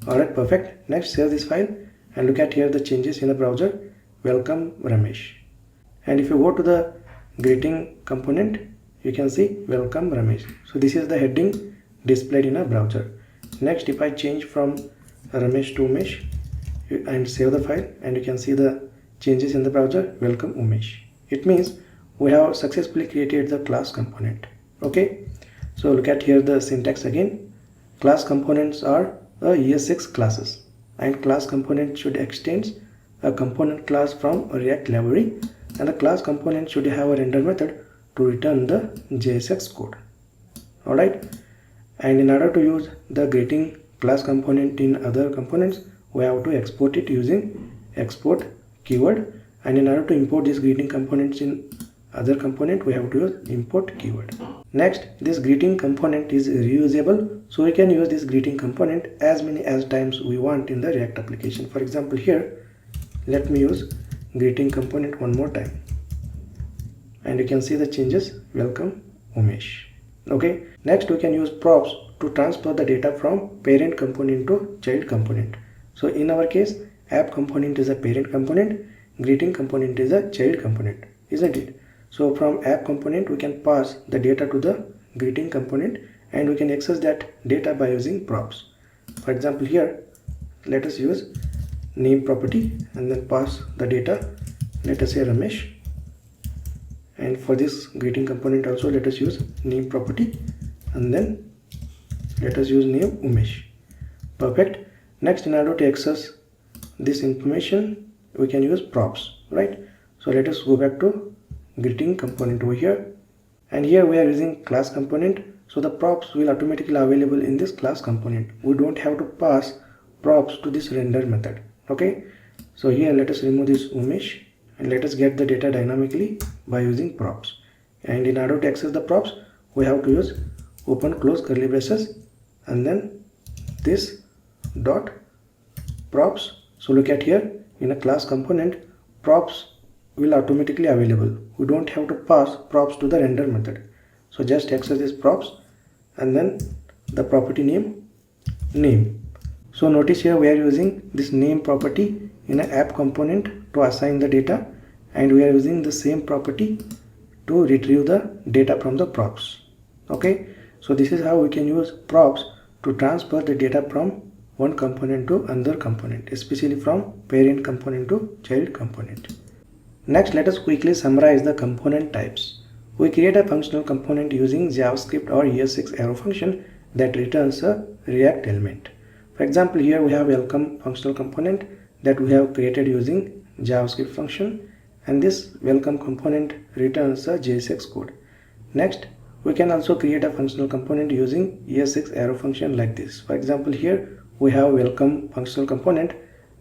Alright, perfect. Next, save this file and look at here the changes in the browser. Welcome Ramesh. And if you go to the greeting component, you can see welcome Ramesh. So this is the heading displayed in a browser. Next, if I change from Ramesh to Umesh and save the file, and you can see the changes in the browser, welcome Umesh. It means we have successfully created the class component. Okay, so look at here the syntax again. Class components are ES6 classes, and class component should extend a component class from a React library, and the class component should have a render method to return the JSX code. Alright, and in order to use the greeting class component in other components, we have to export it using export keyword, and in order to import these greeting components in other component, we have to use import keyword. Next, this greeting component is reusable, so we can use this greeting component as many times we want in the React application. For example, here let me use greeting component one more time, and you can see the changes. Welcome Umesh. Okay, next we can use props to transfer the data from parent component to child component. So in our case, app component is a parent component, greeting component is a child component, isn't it? So from app component we can pass the data to the greeting component, and we can access that data by using props. For example, here let us use name property and then pass the data, let us say Ramesh. And for this greeting component also, let us use name property and then let us use name Umesh. Perfect. Next, in order to access this information, we can use props, right? So let us go back to greeting component over here, and here we are using class component, so the props will automatically available in this class component. We don't have to pass props to this render method. Okay, so here let us remove this Umesh and let us get the data dynamically by using props. And in order to access the props, we have to use open close curly braces and then this dot props. So look at here, in a class component, props will automatically available. We don't have to pass props to the render method. So just access this props and then the property name. So notice here we are using this name property in an app component to assign the data, and we are using the same property to retrieve the data from the props. Okay, so this is how we can use props to transfer the data from one component to another component, especially from parent component to child component. Next, let us quickly summarize the component types. We create a functional component using JavaScript or ES6 arrow function that returns a React element. For example, here we have welcome functional component that we have created using JavaScript function, and this welcome component returns a JSX code. Next, we can also create a functional component using ES6 arrow function like this. For example, here we have welcome functional component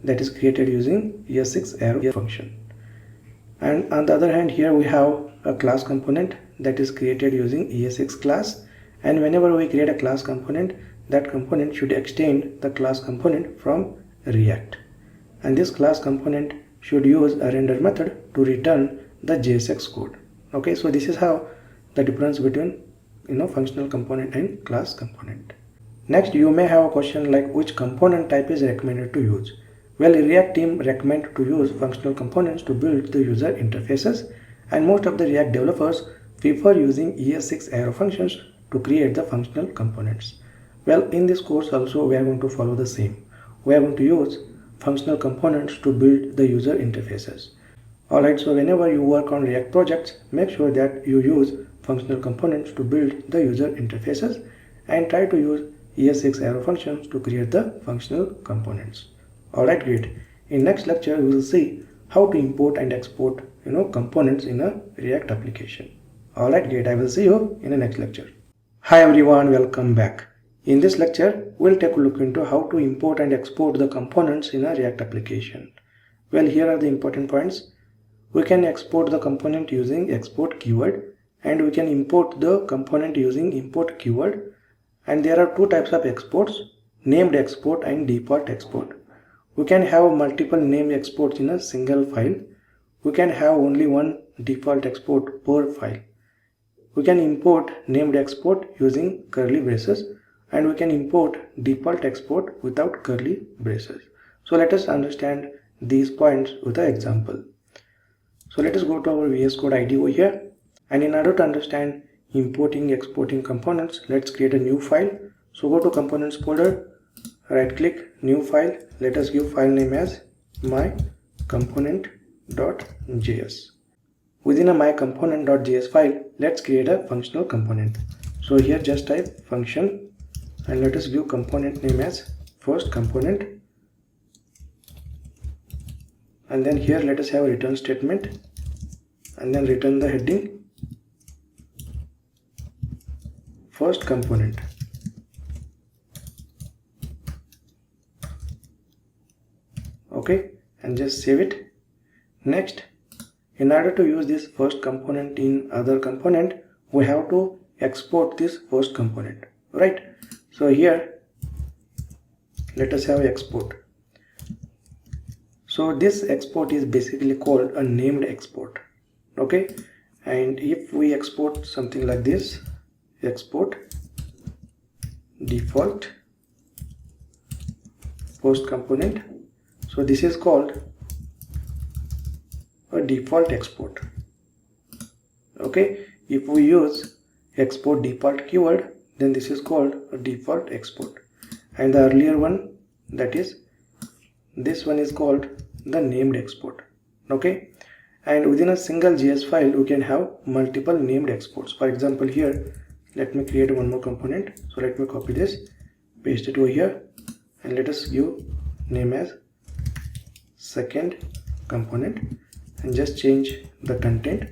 that is created using ES6 arrow function. And on the other hand, here we have a class component that is created using ES6 class, and whenever we create a class component, that component should extend the class component from React, and this class component should use a render method to return the JSX code. Okay, so this is how the difference between functional component and class component. Next, you may have a question like which component type is recommended to use. Well, React team recommend to use functional components to build the user interfaces, and most of the React developers prefer using ES6 arrow functions to create the functional components. Well, in this course also we are going to follow the same. We are going to use functional components to build the user interfaces. Alright, so whenever you work on React projects, make sure that you use functional components to build the user interfaces and try to use ES6 arrow functions to create the functional components. Alright, great. In next lecture, we will see how to import and export components in a React application. Alright, great. I will see you in the next lecture. Hi everyone, welcome back. In this lecture, we'll take a look into how to import and export the components in a React application. Well, here are the important points. We can export the component using export keyword, and we can import the component using import keyword. And there are two types of exports, named export and default export. We can have multiple named exports in a single file. We can have only one default export per file. We can import named export using curly braces, and we can import default export without curly braces. So let us understand these points with an example. So let us go to our VS Code IDE over here, and in order to understand importing, exporting components, let's create a new file. So go to components folder, right click, new file. Let us give file name as my component.js. Within a my component.js file, let's create a functional component. So here just type function and let us give component name as first component, and then here let us have a return statement and then return the heading first component. Okay, and just save it. Next, in order to use this first component in other component, we have to export this first component, right? So here let us have export. So this export is basically called a named export. Okay, and if we export something like this, export default post component, so this is called a default export. Okay, if we use export default keyword, then this is called a default export, and the earlier one, that is this one, is called the named export. Okay, and within a single JS file we can have multiple named exports. For example, here let me create one more component. So let me copy this, paste it over here, and let us give name as second component, and just change the content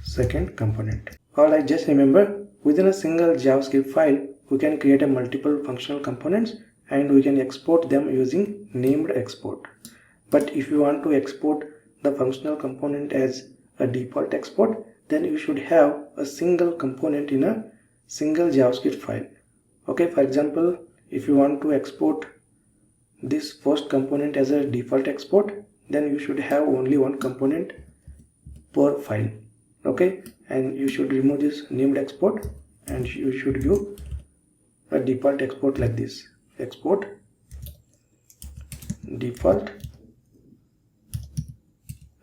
second component. Alright, just remember, within a single JavaScript file we can create a multiple functional components and we can export them using named export. But if you want to export the functional component as a default export, then you should have a single component in a single JavaScript file. Okay, for example, if you want to export this first component as a default export, then you should have only one component per file. Okay, and you should remove this named export and you should give a default export like this: export default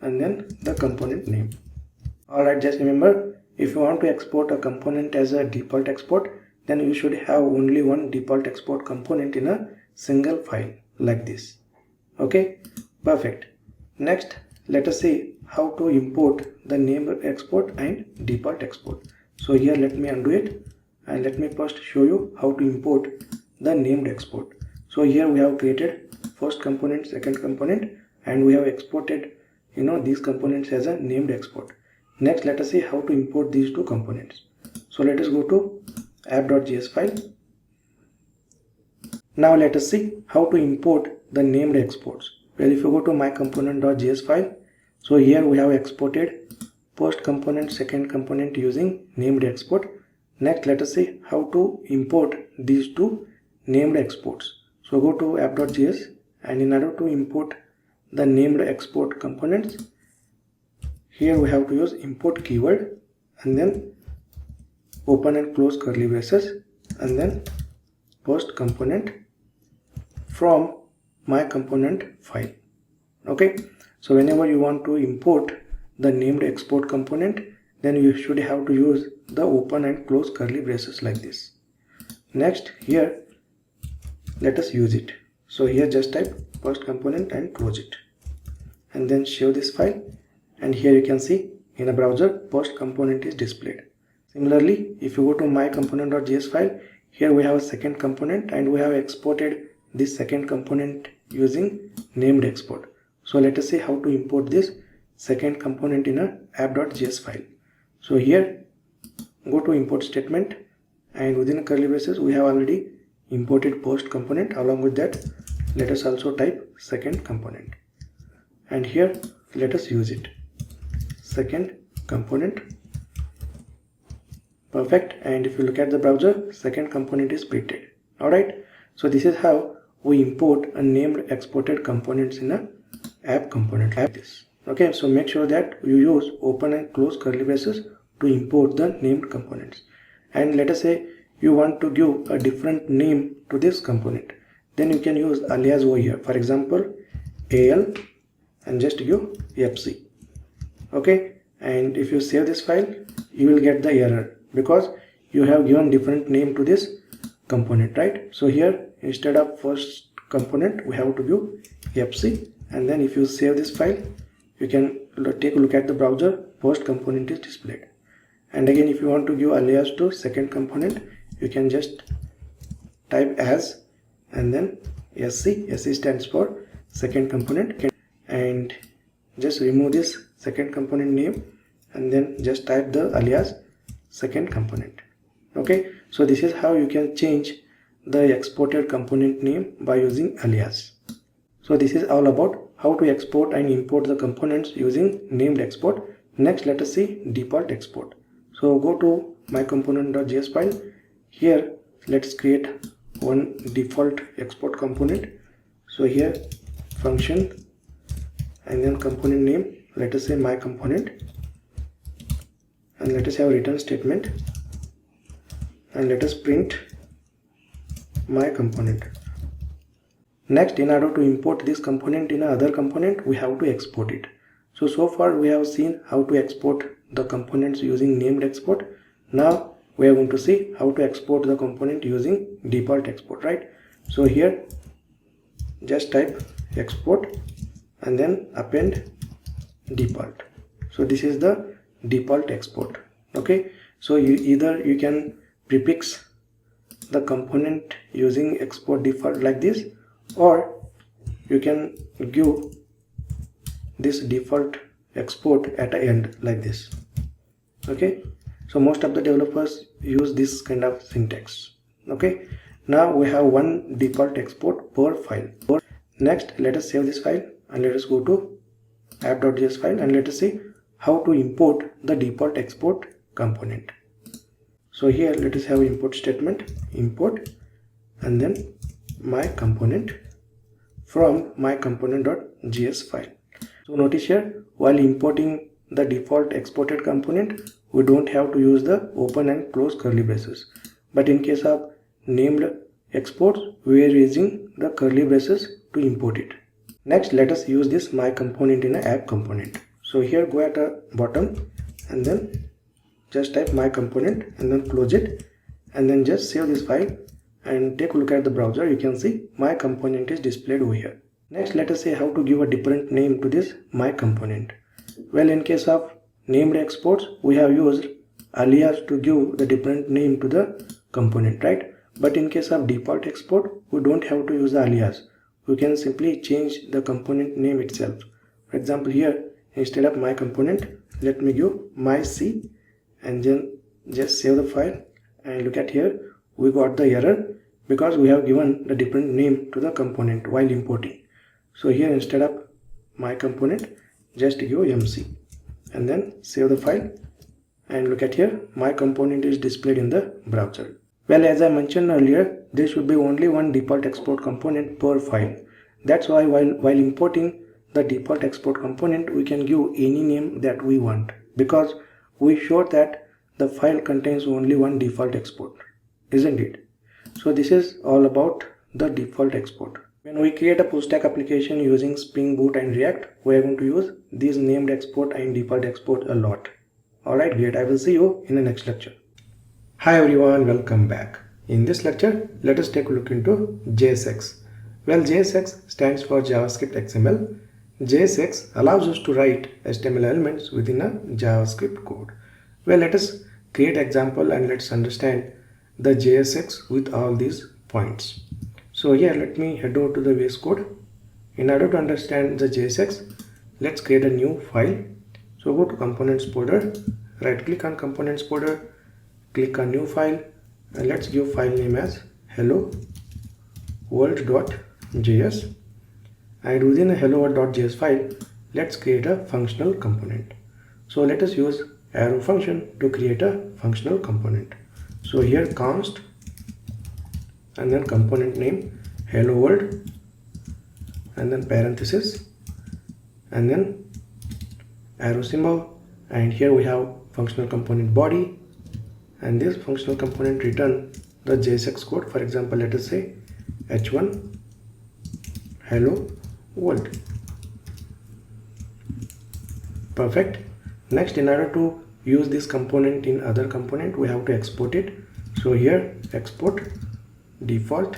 and then the component name. Alright, just remember, if you want to export a component as a default export, then you should have only one default export component in a single file like this. Okay, perfect. Next, let us see how to import the named export and default export. So here let me undo it and let me first show you how to import the named export. So here we have created first component, second component, and we have exported these components as a named export. Next, let us see how to import these two components. So let us go to app.js file. Now let us see how to import the named exports. Well, if you go to my component.js file, so here we have exported first component, second component using named export. Next, let us see how to import these two named exports. So go to app.js, and in order to import the named export components, here we have to use import keyword and then open and close curly braces and then post component from my component file. Okay, so whenever you want to import the named export component, then you should have to use the open and close curly braces like this. Next, here let us use it. So here just type first component and close it, and then show this file, and here you can see in a browser first component is displayed. Similarly, if you go to my component.js file, here we have a second component and we have exported this second component using named export. So let us see how to import this second component in a app.js file. So here go to import statement, and within curly braces we have already imported post component. Along with that, let us also type second component, and here let us use it, second component. Perfect. And if you look at the browser, second component is printed. Alright, so this is how we import a named exported components in a app component like this. Okay, so make sure that you use open and close curly braces to import the named components. And let us say you want to give a different name to this component, then you can use alias over here. For example, al, and just give fc. Okay, and if you save this file, you will get the error because you have given different name to this component, right? So here instead of first component we have to give fc, and then if you save this file, you can take a look at the browser, first component is displayed. And again, if you want to give alias to second component, you can just type as and then sc. Sc stands for second component, and just remove this second component name and then just type the alias second component. Okay, so this is how you can change the exported component name by using alias. So this is all about how to export and import the components using named export. Next, let us see default export. So go to my component.js file. Here let's create one default export component. So here function and then component name, let us say my component, and let us have return statement, and let us print my component. Next, in order to import this component in another component, we have to export it. So far we have seen how to export the components using named export. Now we are going to see how to export the component using default export, right? So here just type export and then append default. So this is the default export. Okay, so you can prefix the component using export default like this, or you can give this default export at the end like this. Okay, so most of the developers use this kind of syntax. Okay, now we have one default export per file. Next, let us save this file and let us go to app.js file and let us see how to import the default export component. So here let us have import statement, import and then my component from my component.js file. So notice here, while importing the default exported component, we don't have to use the open and close curly braces. But in case of named exports, we are using the curly braces to import it. Next, let us use this my component in an app component. So here go at the bottom and then just type my component and then close it and then just save this file and take a look at the browser. You can see my component is displayed over here. Next, let us say how to give a different name to this my component. Well, in case of named exports, we have used alias to give the different name to the component, right? But in case of default export, we don't have to use the alias. We can simply change the component name itself. For example, here instead of my component, let me give my C and then just save the file and look at here, we got the error because we have given the different name to the component while importing. So here instead of my component, just give MC and then save the file and look at here, my component is displayed in the browser. Well, as I mentioned earlier, there should be only one default export component per file. That's why while importing the default export component, we can give any name that we want because we showed that the file contains only one default export, isn't it? So this is all about the default export. When we create a full stack application using Spring Boot and React, we are going to use these named export and default export a lot. Alright, great. I will see you in the next lecture. Hi everyone, welcome back. In this lecture, let us take a look into JSX. Well, JSX stands for JavaScript XML. JSX allows us to write HTML elements within a JavaScript code. Well, let us create example and let's understand the JSX with all these points. So here, let me head over to the VS Code. In order to understand the JSX, let's create a new file. So go to components folder, right click on components folder, click on new file and let's give file name as hello world.js, and within a hello world.js file, let's create a functional component. So let us use arrow function to create a functional component. So here const and then component name hello world and then parenthesis and then arrow symbol, and here we have functional component body, and this functional component return the JSX code. For example, let us say h1 hello world. Perfect. Next, in order to use this component in other component, we have to export it. So here export default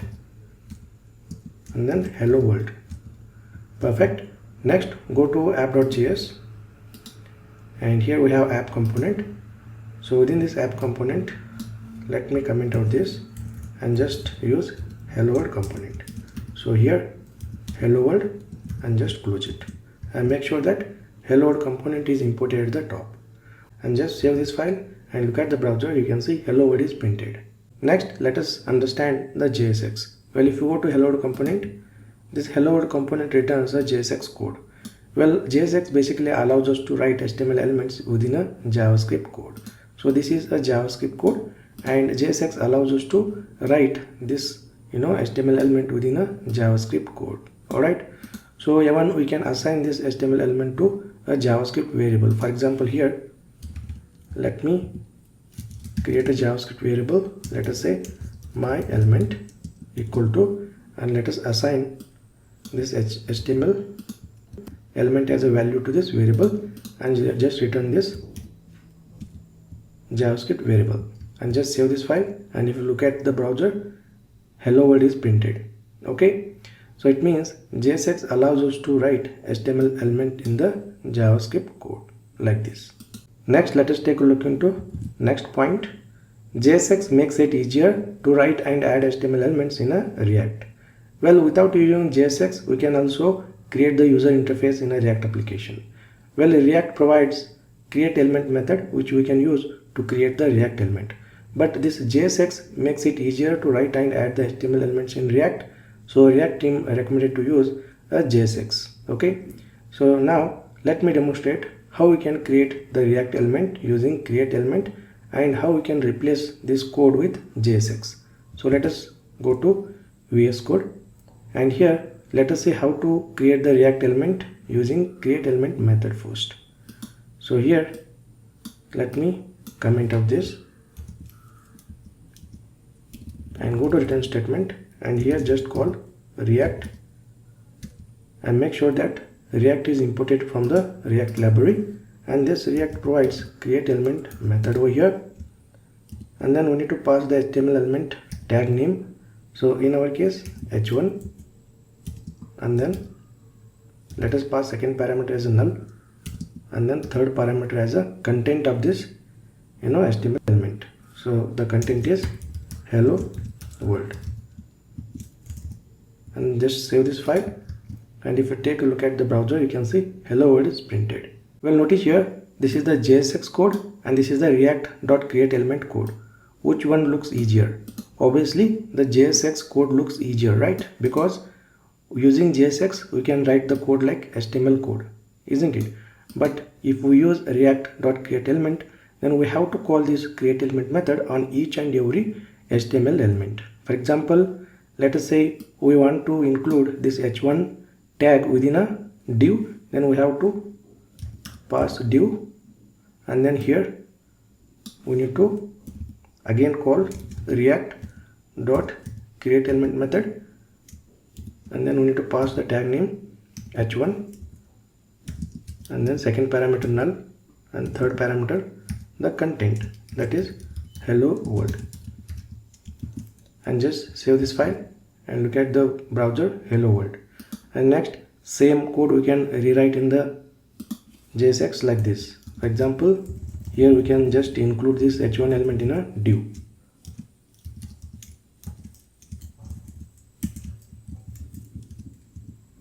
and then hello world. Perfect. Next, go to app.js and here we have app component. So within this app component, let me comment out this and just use hello world component. So here hello world and just close it and make sure that hello world component is imported at the top, and just save this file and look at the browser. You can see hello world is printed. Next, let us understand the JSX. Well, if you go to hello world component This hello world component returns a JSX code. Well, JSX basically allows us to write HTML elements within a JavaScript code. So this is a JavaScript code, and JSX allows us to write this HTML element within a JavaScript code. Alright, so even we can assign this HTML element to a JavaScript variable. For example, here let me create a JavaScript variable. Let us say my element equal to, and let us assign this HTML element as a value to this variable, and just return this JavaScript variable, and just save this file. And if you look at the browser, hello world is printed. Okay, so it means JSX allows us to write HTML element in the JavaScript code like this. Next, let us take a look into next point. JSX makes it easier to write and add HTML elements in a React. Well, without using JSX, we can also create the user interface in a React application. Well, React provides create element method which we can use to create the React element. But this JSX makes it easier to write and add the HTML elements in React. So React team recommended to use a JSX. Okay, so now let me demonstrate how we can create the React element using create element, and how we can replace this code with JSX. So let us go to VS Code, and here let us see how to create the React element using create element method first. So here let me comment out this and go to return statement, and here just call React, and make sure that React is imported from the React library, and this React provides create element method over here, and then we need to pass the HTML element tag name. So in our case h1, and then let us pass second parameter as a null, and then third parameter as a content of this HTML element. So the content is hello world, and just save this file. And if you take a look at the browser, you can see hello world is printed. Well, notice here this is the JSX code and this is the react.createElement code. Which one looks easier? Obviously the JSX code looks easier, right? Because using JSX we can write the code like HTML code, isn't it? But if we use react.createElement, then we have to call this createElement method on each and every HTML element. For example, let us say we want to include this h1 tag within a div, then we have to pass div, and then here we need to again call react.createElement method, and then we need to pass the tag name h1, and then second parameter null, and third parameter the content, that is hello world, and just save this file and look at the browser hello world. And next, same code we can rewrite in the JSX like this. For example, here we can just include this h1 element in a div.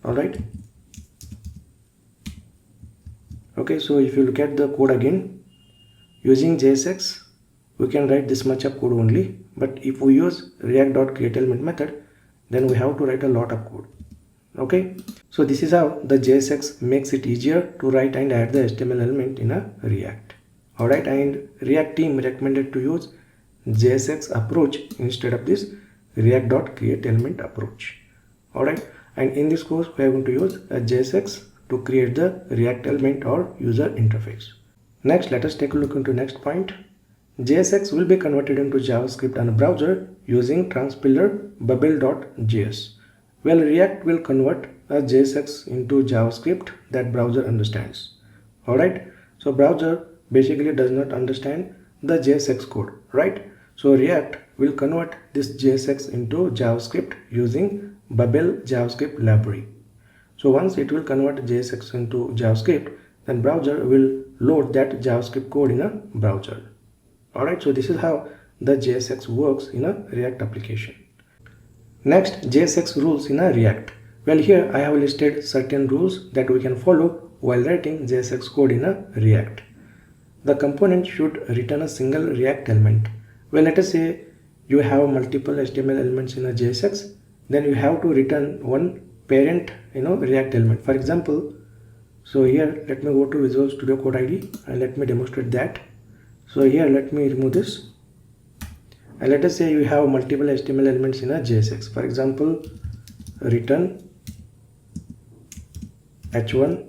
Alright. Okay, so if you look at the code again, using JSX we can write this much of code only, but if we use react.createElement method, then we have to write a lot of code. Okay, so this is how the JSX makes it easier to write and add the HTML element in a React. Alright, and React team recommended to use JSX approach instead of this react.createElement approach. Alright, and in this course we are going to use a JSX to create the React element or user interface. Next, let us take a look into next point. JSX will be converted into JavaScript on a browser using transpiler bubble.js. Well, React will convert a JSX into JavaScript that browser understands. Alright, so browser basically does not understand the JSX code, right? So React will convert this JSX into JavaScript using bubble JavaScript library. So once it will convert JSX into JavaScript, then browser will load that JavaScript code in a browser. Alright, so this is how the JSX works in a React application. Next, JSX rules in a React. Well, here I have listed certain rules that we can follow while writing JSX code in a React. The component should return a single React element. Well, let us say you have multiple HTML elements in a JSX, then you have to return one parent React element. For example, so here let me go to Visual Studio Code ID and let me demonstrate that. So here let me remove this, and let us say you have multiple HTML elements in a JSX. For example, return h1,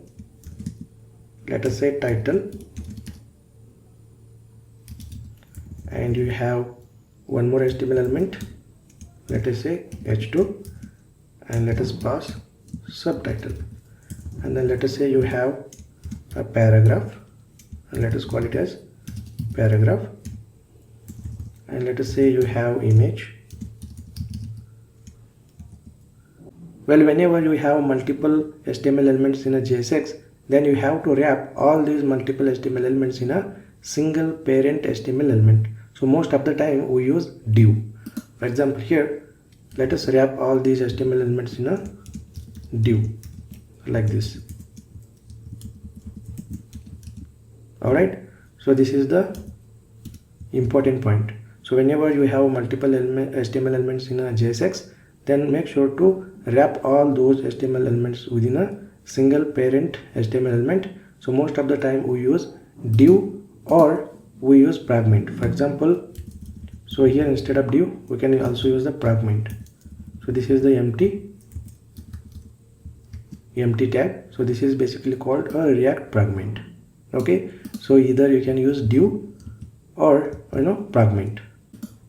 let us say title, and you have one more HTML element, let us say h2, and let us pass subtitle, and then let us say you have a paragraph, and let us call it as paragraph, and let us say you have image. Well, whenever you have multiple HTML elements in a JSX, then you have to wrap all these multiple HTML elements in a single parent HTML element. So most of the time we use div. For example, here let us wrap all these HTML elements in a div like this. Alright, so this is the important point. So whenever you have multiple HTML elements in a JSX, then make sure to wrap all those HTML elements within a single parent HTML element. So most of the time we use div or we use fragment. For example, so here instead of div we can also use the fragment. So this is the empty tag. So this is basically called a React fragment. Okay, so either you can use div or fragment.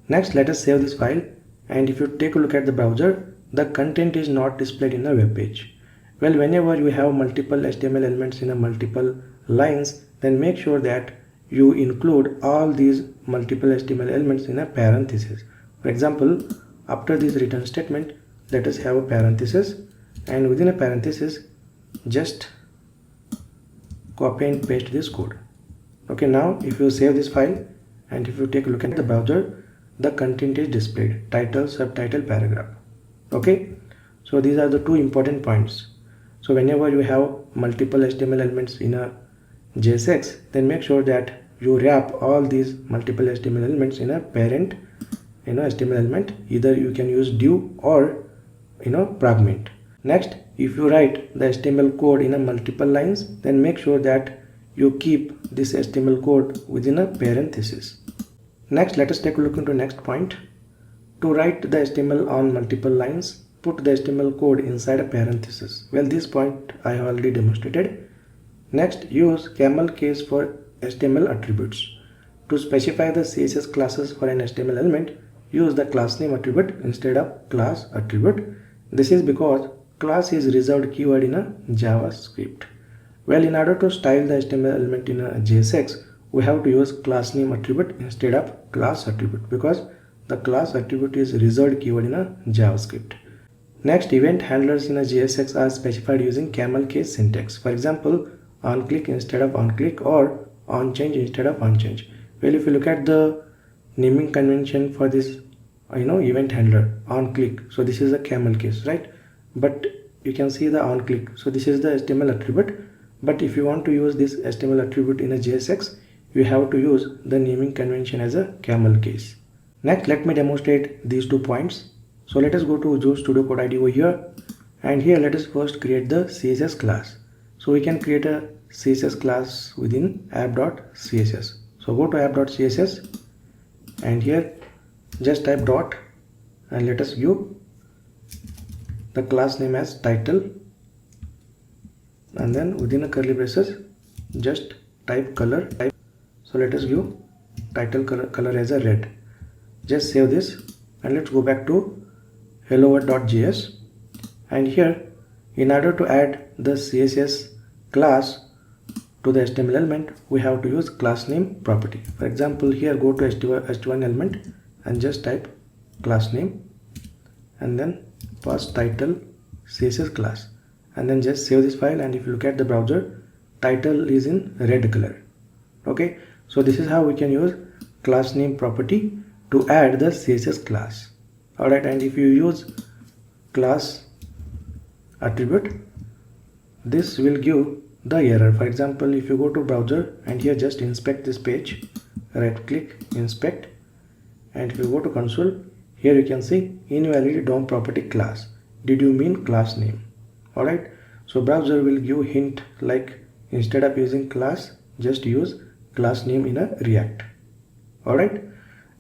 Next, let us save this file, and if you take a look at the browser, the content is not displayed in a web page. Well, whenever you have multiple HTML elements in a multiple lines, then make sure that you include all these multiple HTML elements in a parenthesis. For example, after this return statement, let us have a parenthesis, and within a parenthesis just copy and paste this code. Okay, now if you save this file and if you take a look at the browser, the content is displayed: title, subtitle, paragraph. Okay, so these are the two important points. So whenever you have multiple HTML elements in a JSX, then make sure that you wrap all these multiple HTML elements in a parent HTML element. Either you can use div or fragment. Next, if you write the HTML code in a multiple lines, then make sure that you keep this HTML code within a parenthesis. Next, let us take a look into next point. To write the HTML on multiple lines, put the HTML code inside a parenthesis. Well, this point I have already demonstrated. Next, use camel case for HTML attributes. To specify the CSS classes for an HTML element, use the class name attribute instead of class attribute. This is because class is reserved keyword in a JavaScript. Well, in order to style the HTML element in a JSX, we have to use class name attribute instead of class attribute, because the class attribute is reserved keyword in a JavaScript. Next, event handlers in a JSX are specified using camel case syntax. For example, on click instead of on click, or on change instead of on change. Well, if you look at the naming convention for this event handler, on click, so this is a camel case, right? But you can see the on click, so this is the HTML attribute. But if you want to use this HTML attribute in a JSX, you have to use the naming convention as a camel case. Next, let me demonstrate these 2 points. So let us go to Visual Studio Code ID over here, and here let us first create the CSS class. So we can create a CSS class within app.css. So go to app.css, and here just type dot, and let us give the class name as title, and then within a curly braces just type color. So let us give title color as a red. Just save this, and let's go back to hello.js, and here in order to add the CSS class to the HTML element, we have to use class name property. For example, here go to h1 element and just type class name, and then pass title CSS class, and then just save this file. And if you look at the browser, title is in red color. Okay, so this is how we can use class name property to add the CSS class. Alright, and if you use class attribute, this will give the error. For example, if you go to browser and here just inspect this page, right click, inspect, and if you go to console, here you can see invalid DOM property class. Did you mean class name? Alright, so browser will give hint like instead of using class, just use class name in a React. Alright,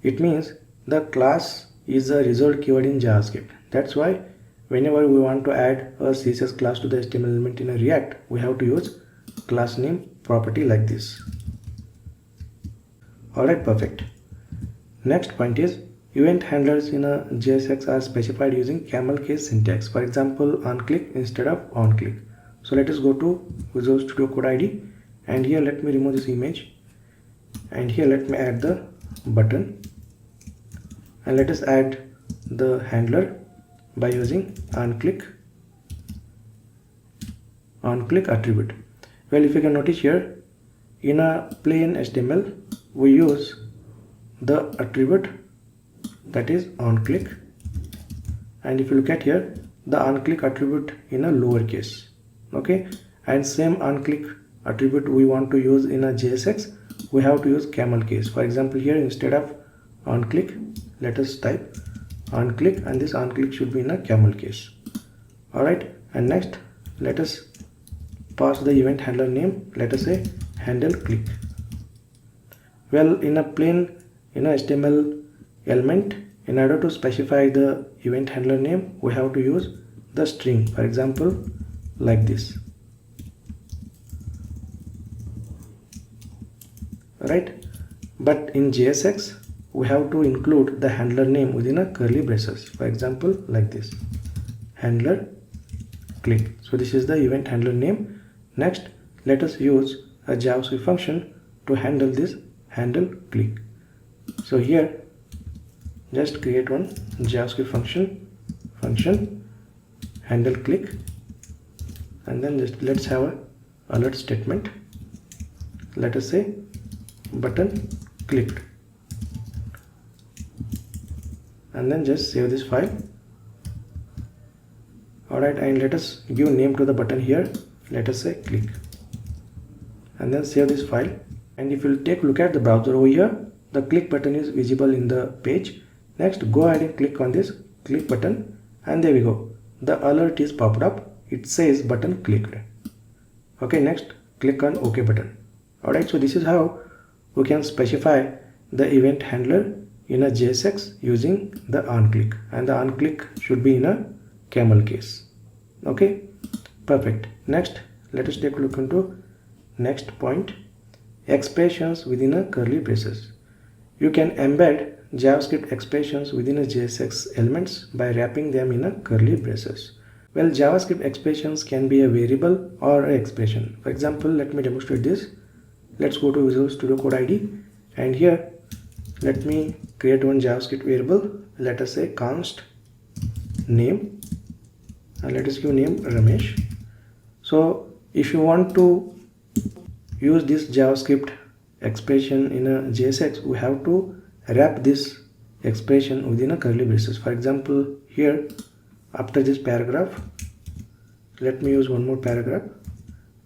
it means the class is a result keyword in JavaScript. That's why whenever we want to add a CSS class to the HTML element in a React, we have to use class name property like this. Alright, perfect. Next point is event handlers in a JSX are specified using camel case syntax. For example, on click instead of on click. So let us go to Visual Studio Code ID, and here let me remove this image, and here let me add the button, and let us add the handler by using on click attribute. Well, if you can notice here, in a plain HTML we use the attribute that is on click, and if you look at here, the on click attribute in a lowercase. Okay, and same on click attribute we want to use in a JSX, we have to use camel case. For example, here instead of on click, let us type on click, and this on click should be in a camel case. Alright, and next let us pass the event handler name. Let us say handle click. Well, in a plain HTML element, in order to specify the event handler name, we have to use the string. For example, like this. Right, but in JSX we have to include the handler name within a curly braces. For example, like this, handler click. So this is the event handler name. Next, let us use a JavaScript function to handle this handle click. So here just create one JavaScript function handle click, and then just let's have a alert statement. Let us say button clicked, and then just save this file. Alright, and let us give name to the button here. Let us say click, and then save this file. And if you take a look at the browser over here, the click button is visible in the page. Next, go ahead and click on this click button, and there we go, the alert is popped up. It says button clicked. Okay, next click on OK button. Alright, so this is how we can specify the event handler in a JSX using the on click, and the on click should be in a camel case. Okay, perfect. Next, let us take a look into next point, expressions within a curly braces. You can embed JavaScript expressions within a JSX elements by wrapping them in a curly braces. Well, JavaScript expressions can be a variable or an expression. For example, let me demonstrate this. Let's go to Visual Studio Code ID, and here let me create one JavaScript variable. Let us say const name, and let us give name Ramesh. So if you want to use this JavaScript expression in a JSX, we have to wrap this expression within a curly braces. For example, here after this paragraph, let me use one more paragraph,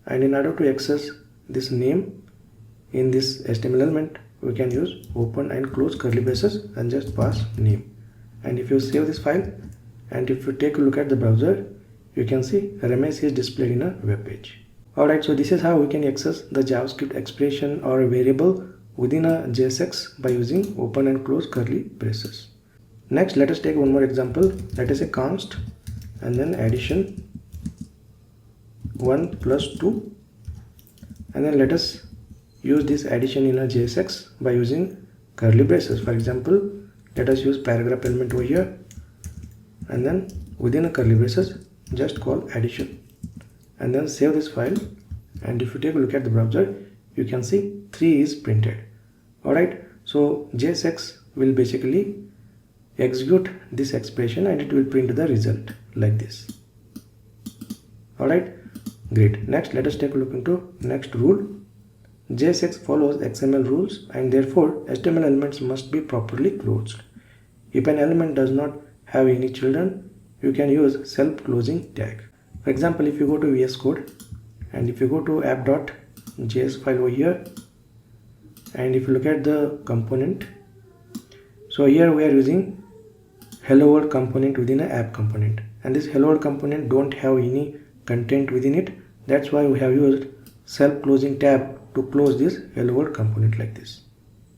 and in order to access this name in this HTML element, we can use open and close curly braces and just pass name. And if you save this file, and if you take a look at the browser, you can see Ramesh is displayed in a web page. Alright, so this is how we can access the JavaScript expression or a variable within a JSX by using open and close curly braces. Next, let us take one more example. Let us say const and then addition 1 plus 2, and then let us use this addition in a JSX by using curly braces. For example, let us use paragraph element over here, and then within a curly braces just call addition, and then save this file. And if you take a look at the browser, you can see 3 is printed. Alright, so JSX will basically execute this expression and it will print the result like this. Alright, great. Next, let us take a look into next rule. JSX follows XML rules, and therefore HTML elements must be properly closed. If an element does not have any children, you can use self-closing tag. For example, if you go to VS Code and if you go to app.js file over here, and if you look at the component, so here we are using hello world component within an app component, and this hello world component don't have any content within it. That's why we have used self-closing tab to close this hello world component like this.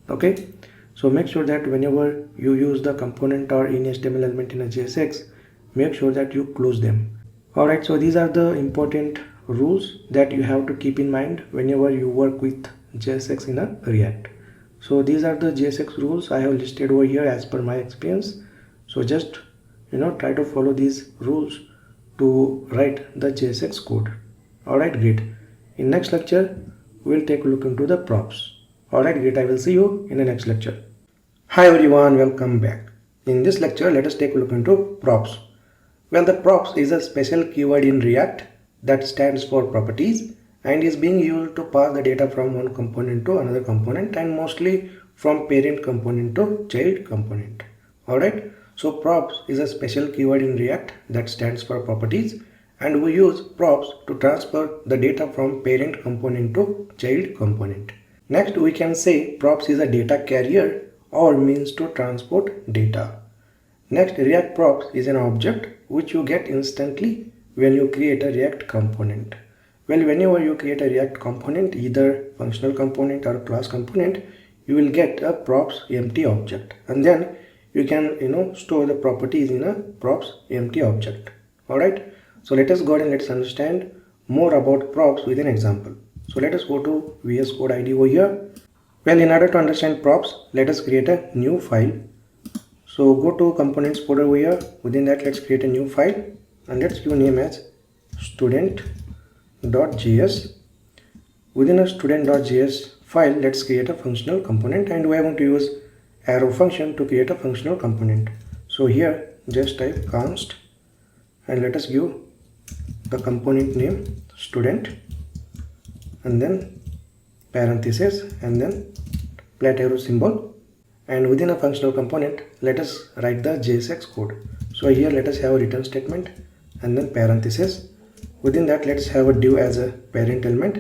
Okay, so make sure that whenever you use the component or any HTML element in a JSX, make sure that you close them. Alright, so these are the important rules that you have to keep in mind whenever you work with JSX in a React. So these are the JSX rules I have listed over here as per my experience. So just try to follow these rules to write the JSX code. Alright, great. In next lecture, we'll take a look into the props. Alright, great. I will see you in the next lecture. Hi everyone, welcome back. In this lecture, let us take a look into props. Well, the props is a special keyword in React that stands for properties and is being used to pass the data from one component to another component and mostly from parent component to child component. Alright, so props is a special keyword in React that stands for properties, and we use props to transfer the data from parent component to child component. Next, we can say props is a data carrier or means to transport data. Next, React props is an object which you get instantly when you create a React component. Well, whenever you create a React component, either functional component or class component, you will get a props empty object, and then you can store the properties in a props empty object. Alright, so let us go ahead and let's understand more about props with an example. So let us go to VS Code ID over here. Well, in order to understand props, let us create a new file. So go to components folder over here. Within that, let's create a new file and let's give a name as student.js. Within a student.js file, let's create a functional component, and we are going to use arrow function to create a functional component. So here just type const and let us give the component name student and then parenthesis and then flat arrow symbol, and within a functional component let us write the JSX code. So here let us have a return statement and then parenthesis. Within that, let's have a div as a parent element,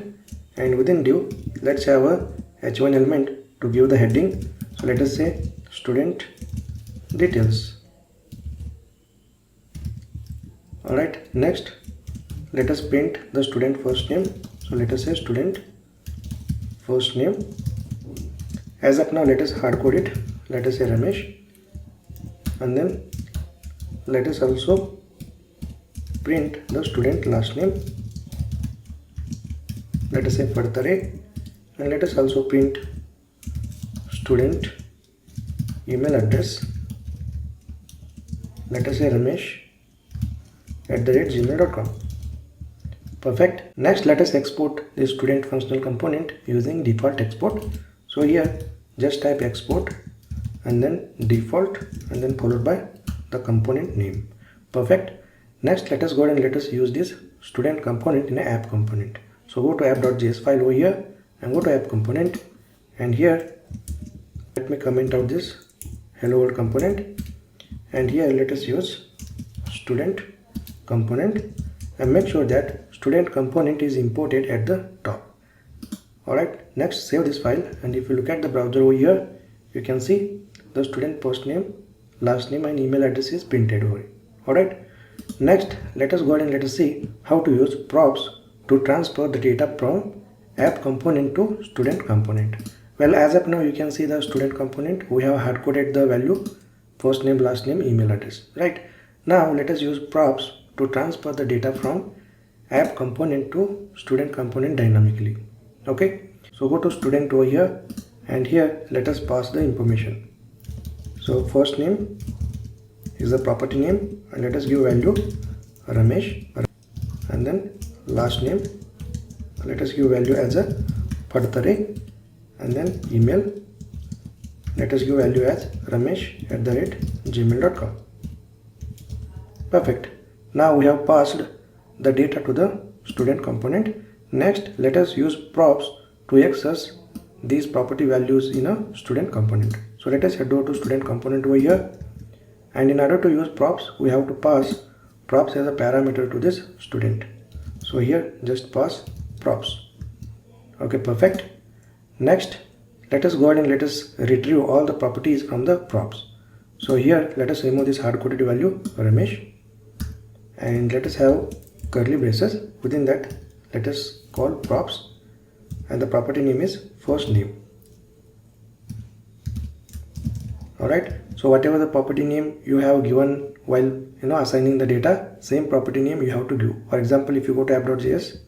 and within div let's have a h1 element to give the heading. So let us say student details. Alright, next let us print the student first name. So let us say student first name. As of now, let us hard code it. Let us say Ramesh, and then let us also print the student last name. Let us say Partare, and let us also print student email address. Let us say ramesh@gmail.com. Perfect. Next, let us export the student functional component using default export. So here just type export and then default and then followed by the component name. Perfect. Next, let us go ahead and let us use this student component in an app component. So go to app.js file over here and go to app component, and here let me comment out this hello world component, and here let us use student component and make sure that student component is imported at the top. Alright, next save this file, and if you look at the browser over here, you can see the student first name, last name and email address is printed over it. Alright, next let us go ahead and let us see how to use props to transfer the data from app component to student component. Well, as of now you can see the student component, we have hard coded the value first name, last name, email address. Right, now let us use props to transfer the data from app component to student component dynamically. Okay, so go to student over here, and here let us pass the information. So first name is the property name, and let us give value Ramesh, and then last name let us give value as a Partare, and then email let us give value as ramesh@gmail.com. Perfect. Now we have passed the data to the student component. Next, let us use props to access these property values in a student component. So let us head over to student component over here, and in order to use props, we have to pass props as a parameter to this student. So here just pass props. Okay, perfect. Next, let us go ahead and let us retrieve all the properties from the props. So here let us remove this hard coded value Ramesh, and let us have curly braces. Within that, let us call props, and the property name is first name. Alright, so whatever the property name you have given while assigning the data, same property name you have to give. For example, if you go to app.js,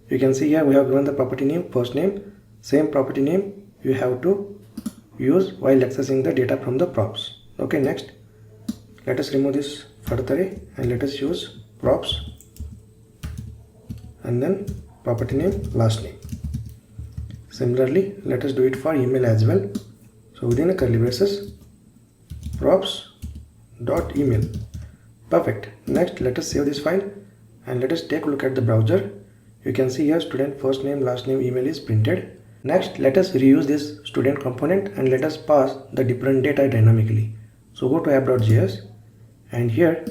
you can see here we have given the property name first name. Same property name you have to use while accessing the data from the props. Okay, next let us remove this further array and let us use props and then property name last name. Similarly, let us do it for email as well. So within a curly braces, props dot email. Perfect. Next, let us save this file and let us take a look at the browser. You can see here student first name last name email is printed. Next, let us reuse this student component and let us pass the different data dynamically. So go to app.js and here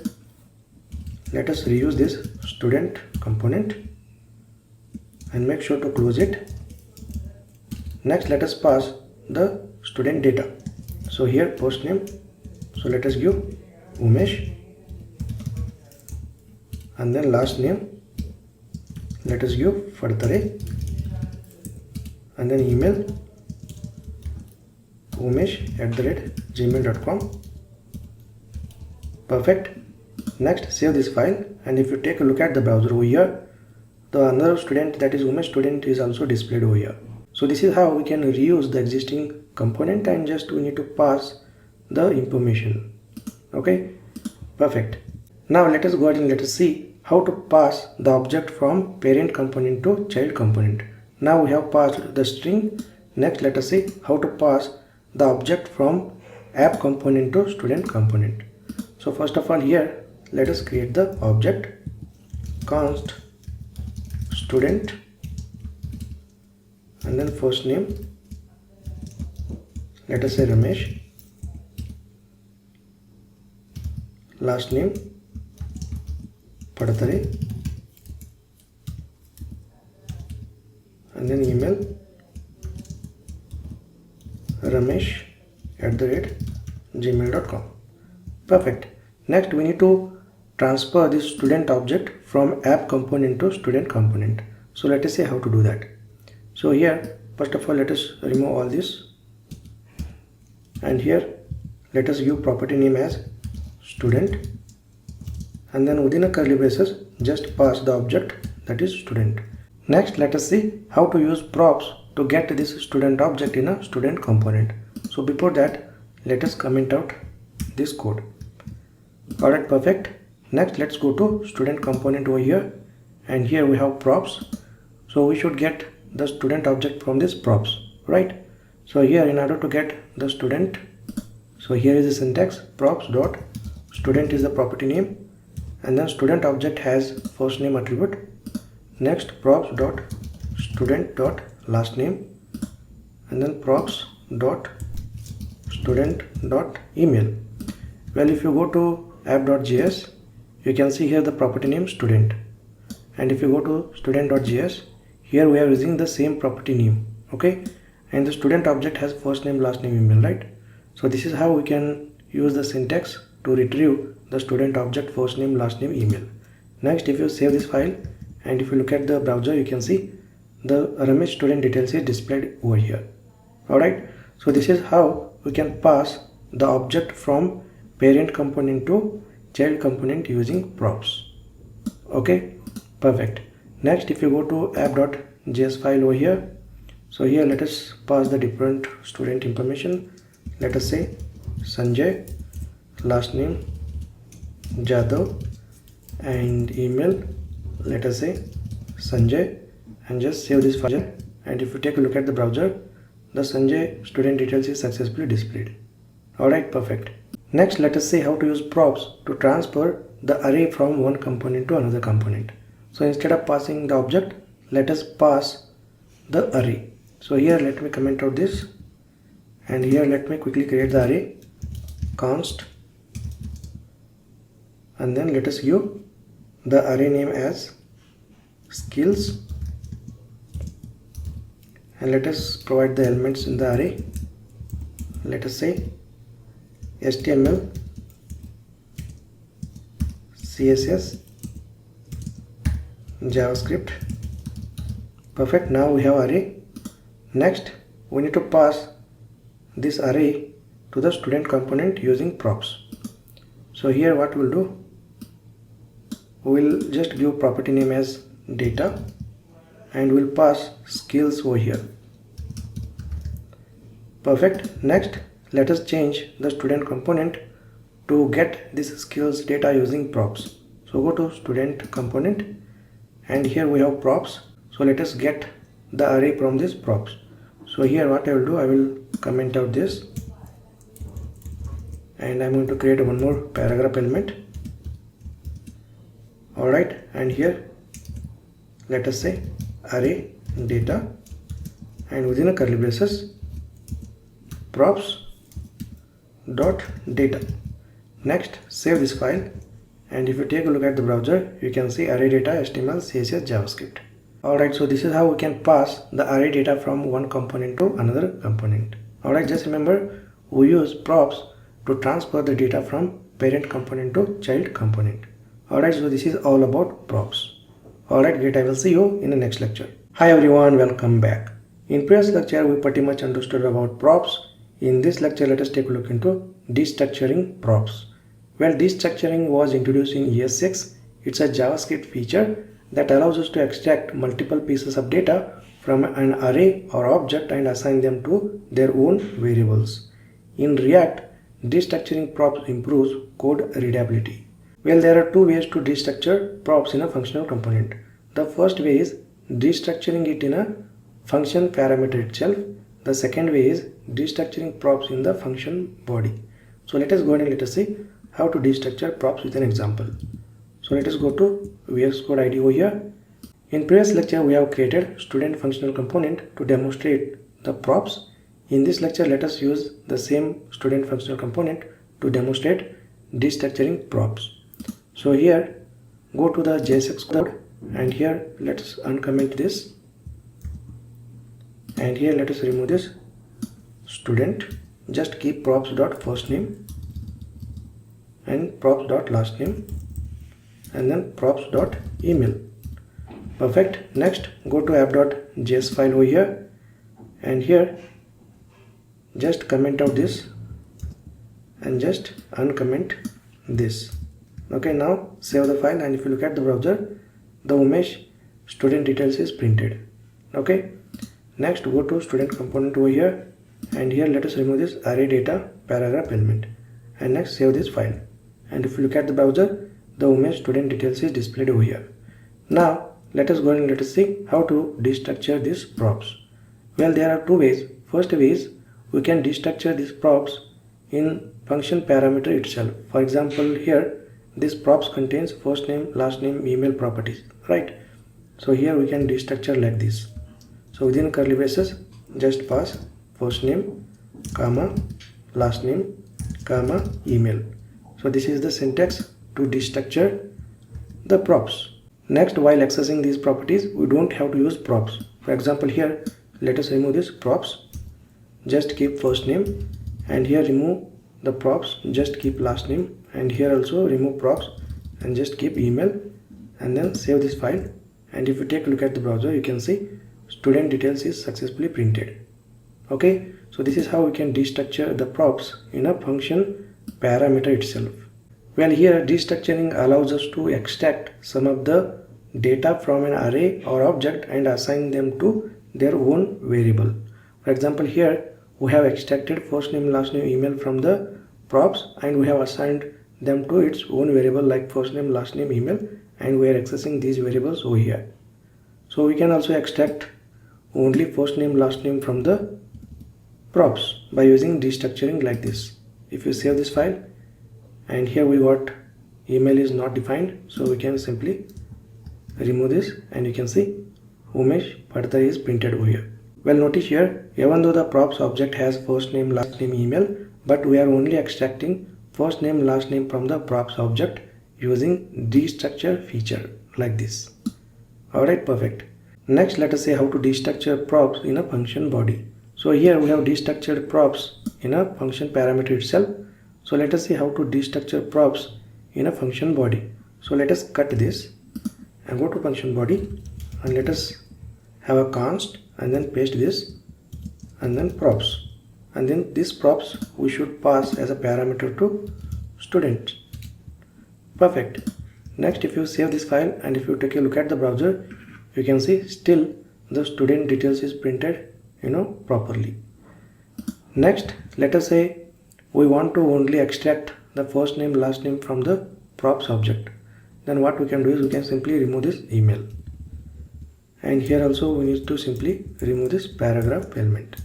let us reuse this student component and make sure to close it. Next, let us pass the student data. So here first name, so let us give Umesh, and then last name let us give Fadtare, and then email umesh@gmail.com. Perfect. Next, save this file, and if you take a look at the browser over here, the another student, that is Umesh student, is also displayed over here. So this is how we can reuse the existing component and just we need to pass the information. Okay, perfect. Now let us go ahead and let us see how to pass the object from parent component to child component. Now we have passed the string. Next, let us see how to pass the object from app component to student component. So first of all, here let us create the object const student and then first name, let us say Ramesh, last name Padtare, and then email ramesh@gmail.com. Perfect. Next, we need to transfer this student object from app component to student component. So let us see how to do that. So here, first of all, let us remove all this, and here let us give property name as student, and then within a curly braces just pass the object, that is student. Next, let us see how to use props to get this student object in a student component. So before that, let us comment out this code. Alright, perfect. Next, let's go to student component over here, and here we have props. So we should get the student object from this props, right? So here, in order to get the student, so here is the syntax: props dot student is the property name, and then student object has first name attribute. Next, props dot student dot last name, and then props dot student dot email. Well, if you go to app.js, you can see here the property name student, and if you go to student.js, here we are using the same property name. Okay, and the student object has first name last name email, right? So this is how we can use the syntax to retrieve the student object first name last name email. Next, if you save this file and if you look at the browser, you can see the Ramesh student details is displayed over here. Alright, so this is how we can pass the object from parent component to child component using props. Okay, perfect. Next, if you go to app.js file over here, so here let us pass the different student information. Let us say Sanjay, last name Jadhav, and email let us say Sanjay, and just save this file. And if you take a look at the browser, the Sanjay student details is successfully displayed. Alright, perfect. Next, let us see how to use props to transfer the array from one component to another component. So instead of passing the object, let us pass the array. So here let me comment out this, and here let me quickly create the array const, and then let us give the array name as skills, and let us provide the elements in the array. Let us say HTML, CSS, JavaScript. Perfect. Now we have array. Next we need to pass this array to the student component using props. So here what we'll do, we'll just give property name as data and we'll pass skills over here. Perfect. Next let us change the student component to get this skills data using props. So go to student component and here we have props. So let us get the array from this props. So here what I will do, I will comment out this and I'm going to create one more paragraph element. Alright, and here let us say array data and within a curly braces props dot data. Next save this file and if you take a look at the browser you can see array data HTML CSS JavaScript. Alright, so this is how we can pass the array data from one component to another component. Alright, just remember we use props to transfer the data from parent component to child component. Alright, so this is all about props. Alright, great, I will see you in the next lecture. Hi everyone, welcome back. In previous lecture we pretty much understood about props. In this lecture let us take a look into destructuring props. Well, destructuring was introduced in year 6. It's a JavaScript feature that allows us to extract multiple pieces of data from an array or object and assign them to their own variables. In React, destructuring props improves code readability. Well, there are two ways to destructure props in a functional component. The first way is destructuring it in a function parameter itself. The second way is destructuring props in the function body. So let us go ahead and let us see how to destructure props with an example. So let us go to VS Code ID over here. In previous lecture we have created student functional component to demonstrate the props. In this lecture let us use the same student functional component to demonstrate destructuring props. So here go to the JSX code and here let us uncomment this and here let us remove this student. Just keep props dot first name and props dot last name and then props dot email. Perfect. Next go to app.js file over here and here just comment out this and just uncomment this. Okay, now save the file and if you look at the browser the image student details is printed. Okay, next go to student component over here and here let us remove this array data paragraph element and next save this file and if you look at the browser the image student details is displayed over here. Now let us go and let us see how to destructure these props. Well, there are two ways. First way is we can destructure these props in function parameter itself. For example, here this props contains first name, last name, email properties, right? So here we can destructure like this. So within curly braces just pass first name comma last name comma email. So this is the syntax to destructure the props. Next, while accessing these properties we don't have to use props. For example, here let us remove this props, just keep first name and here remove the props, just keep last name and here also remove props and just keep email and then save this file and if you take a look at the browser you can see student details is successfully printed. Okay, so this is how we can destructure the props in a function parameter itself. Well, here destructuring allows us to extract some of the data from an array or object and assign them to their own variable. For example, here we have extracted first name, last name, email from the props and we have assigned them to its own variable like first name, last name, email and we are accessing these variables over here. So we can also extract only first name, last name from the props by using destructuring like this. If you save this file and here we got email is not defined, so we can simply remove this and you can see Umesh Padhar is printed over here. Well, notice here even though the props object has first name, last name, email, but we are only extracting first name, last name from the props object using destructure feature like this. Alright, perfect. Next let us say how to destructure props in a function body. So here we have destructured props in a function parameter itself. So let us see how to destructure props in a function body. So let us cut this and go to function body and let us have a const and then paste this and then props, and then this props we should pass as a parameter to student. Perfect. Next, if you save this file and if you take a look at the browser, you can see still the student details is printed properly. Next, let us say we want to only extract the first name last name from the props object. Then what we can do is we can simply remove this email, and here also we need to simply remove this paragraph element.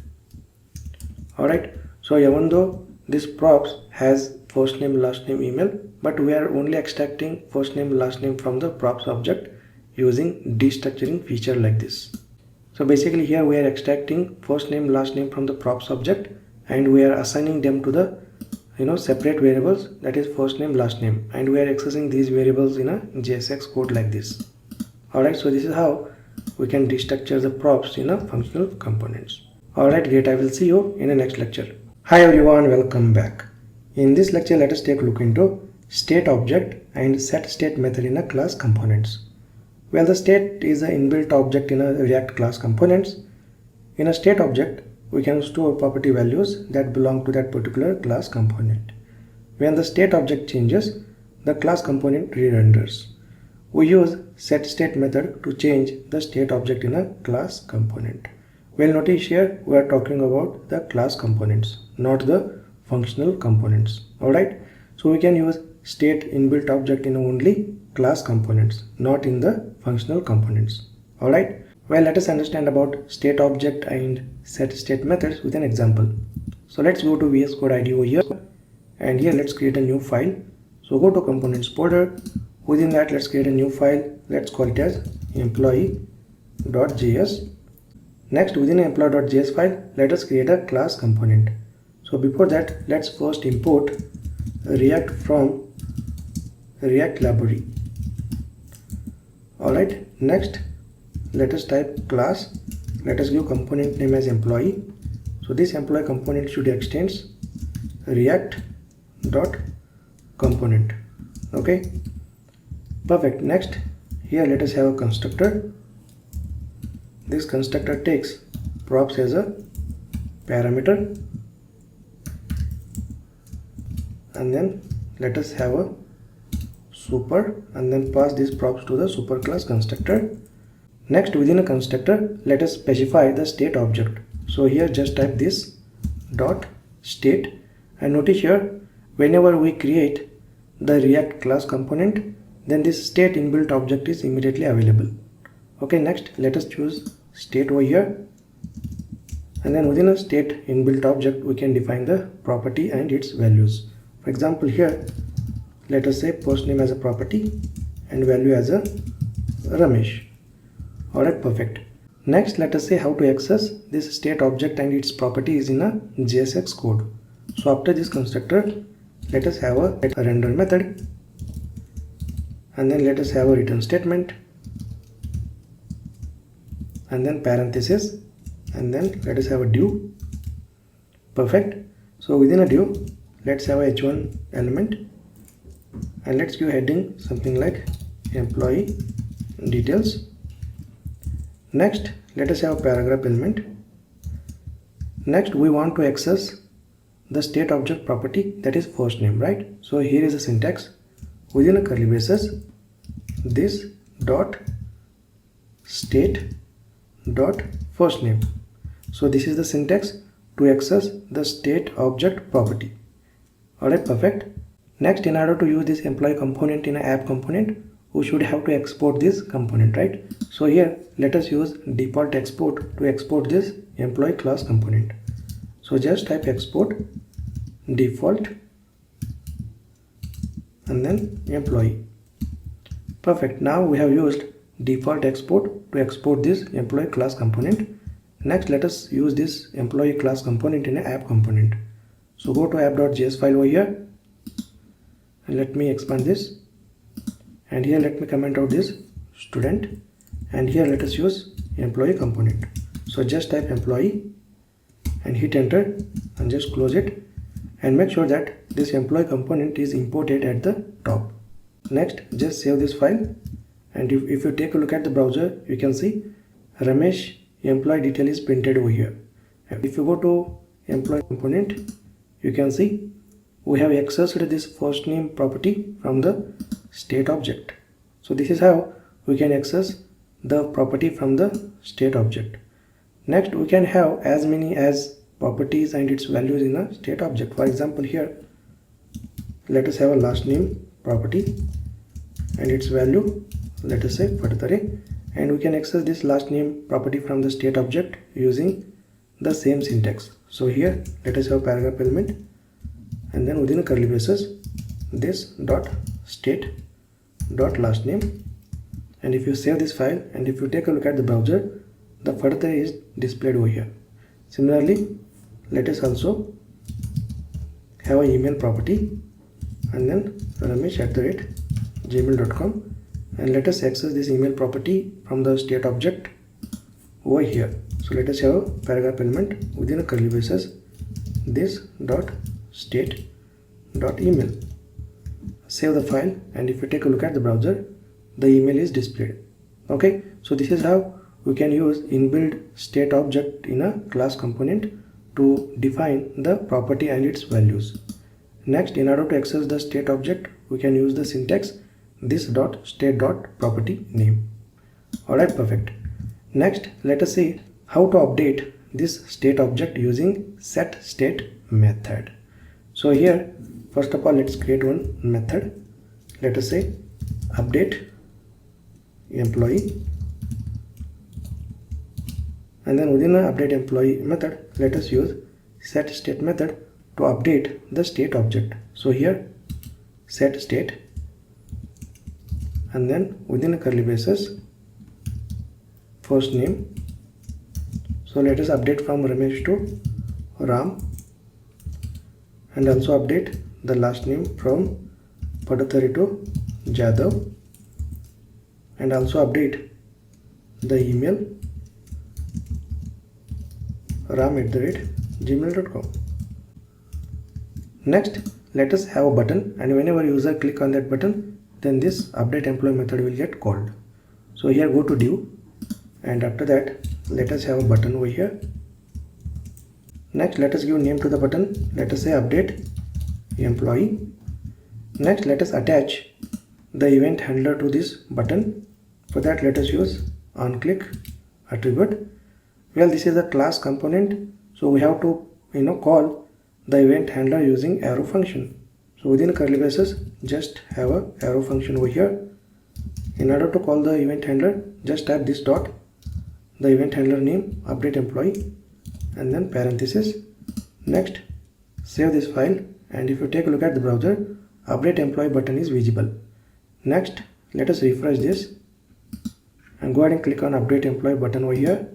Alright, so even though this props has first name last name email, but we are only extracting first name last name from the props object using destructuring feature like this. So basically here we are extracting first name last name from the props object, and we are assigning them to the separate variables, that is first name last name, and we are accessing these variables in a JSX code like this. Alright, so this is how we can destructure the props in a functional components. Alright, great. I will see you in the next lecture. Hi everyone, welcome back. In this lecture, let us take a look into state object and set state method in a class components. Well, the state is an inbuilt object in a React class components. In a state object, we can store property values that belong to that particular class component. When the state object changes, the class component re-renders. We use set state method to change the state object in a class component. Well, notice here we are talking about the class components, not the functional components. Alright, so we can use state inbuilt object in only class components, not in the functional components. Alright, well, let us understand about state object and set state methods with an example. So let's go to VS Code IDE over here, and here let's create a new file. So go to components folder. Within that, let's create a new file. Let's call it as employee.js. Next, within employee.js file, let us create a class component. So before that, let's first import React from React library. Alright, next let us type class. Let us give component name as employee. So this employee component should extends react.component. Okay, perfect. Next, here let us have a constructor. This constructor takes props as a parameter, and then let us have a super and then pass these props to the super class constructor. Next, within a constructor, let us specify the state object. So here just type this dot state, and notice here whenever we create the React class component, then this state inbuilt object is immediately available. Okay, next let us choose state over here, and then within a state inbuilt object we can define the property and its values. For example, here let us say first name as a property and value as a Ramesh. Alright, perfect. Next, let us say how to access this state object and its property is in a JSX code. So after this constructor, let us have a render method, and then let us have a return statement, and then parenthesis, and then let us have a div. Perfect. So within a div, let's have a h1 element, and let's give heading something like employee details. Next, let us have a paragraph element. Next, we want to access the state object property, that is first name, right? So here is the syntax. Within a curly braces, this dot state dot first name. So this is the syntax to access the state object property. Alright, perfect. Next, in order to use this employee component in an app component, we should have to export this component, right? So here let us use default export to export this employee class component. So just type export default and then employee. Perfect. Now we have used default export to export this employee class component. Next, let us use this employee class component in an app component. So go to app.js file over here, and let me expand this, and here let me comment out this student, and here let us use employee component. So just type employee and hit enter and just close it, and make sure that this employee component is imported at the top. Next, just save this file And if you take a look at the browser, you can see Ramesh employee detail is printed over here. And if you go to employee component, you can see we have accessed this first name property from the state object. So this is how we can access the property from the state object. Next, we can have as many as properties and its values in a state object. For example, here let us have a last name property and its value, let us say Patare, and we can access this last name property from the state object using the same syntax. So here let us have paragraph element, and then within a curly braces this dot state dot last name. And if you save this file and if you take a look at the browser, the Patare is displayed over here. Similarly, let us also have an email property and then ramesh@gmail.com, and let us access this email property from the state object over here. So let us have a paragraph element within a curly braces this dot state dot email. Save the file, and if you take a look at the browser, the email is displayed. Okay, so this is how we can use inbuilt state object in a class component to define the property and its values. Next, in order to access the state object, we can use the syntax this dot state dot property name. Alright, perfect. Next, let us see how to update this state object using setState method. So here, first of all, let's create one method. Let us say update employee, and then within the update employee method, let us use setState method to update the state object. So here setState, and then within the curly braces first name. So let us update from Ramesh to Ram, and also update the last name from Padatari to Jadhav, and also update the email ram@gmail.com. Next, let us have a button, and whenever user click on that button, then this update employee method will get called. So here go to div, and after that let us have a button over here. Next, let us give name to the button. Let us say update employee. Next, let us attach the event handler to this button. For that, let us use onClick attribute. Well, this is a class component, so we have to call the event handler using arrow function. So within curly braces, just have a arrow function over here. In order to call the event handler, just type this dot, the event handler name, update employee, and then parenthesis. Next, save this file, and if you take a look at the browser, update employee button is visible. Next, let us refresh this and go ahead and click on update employee button over here,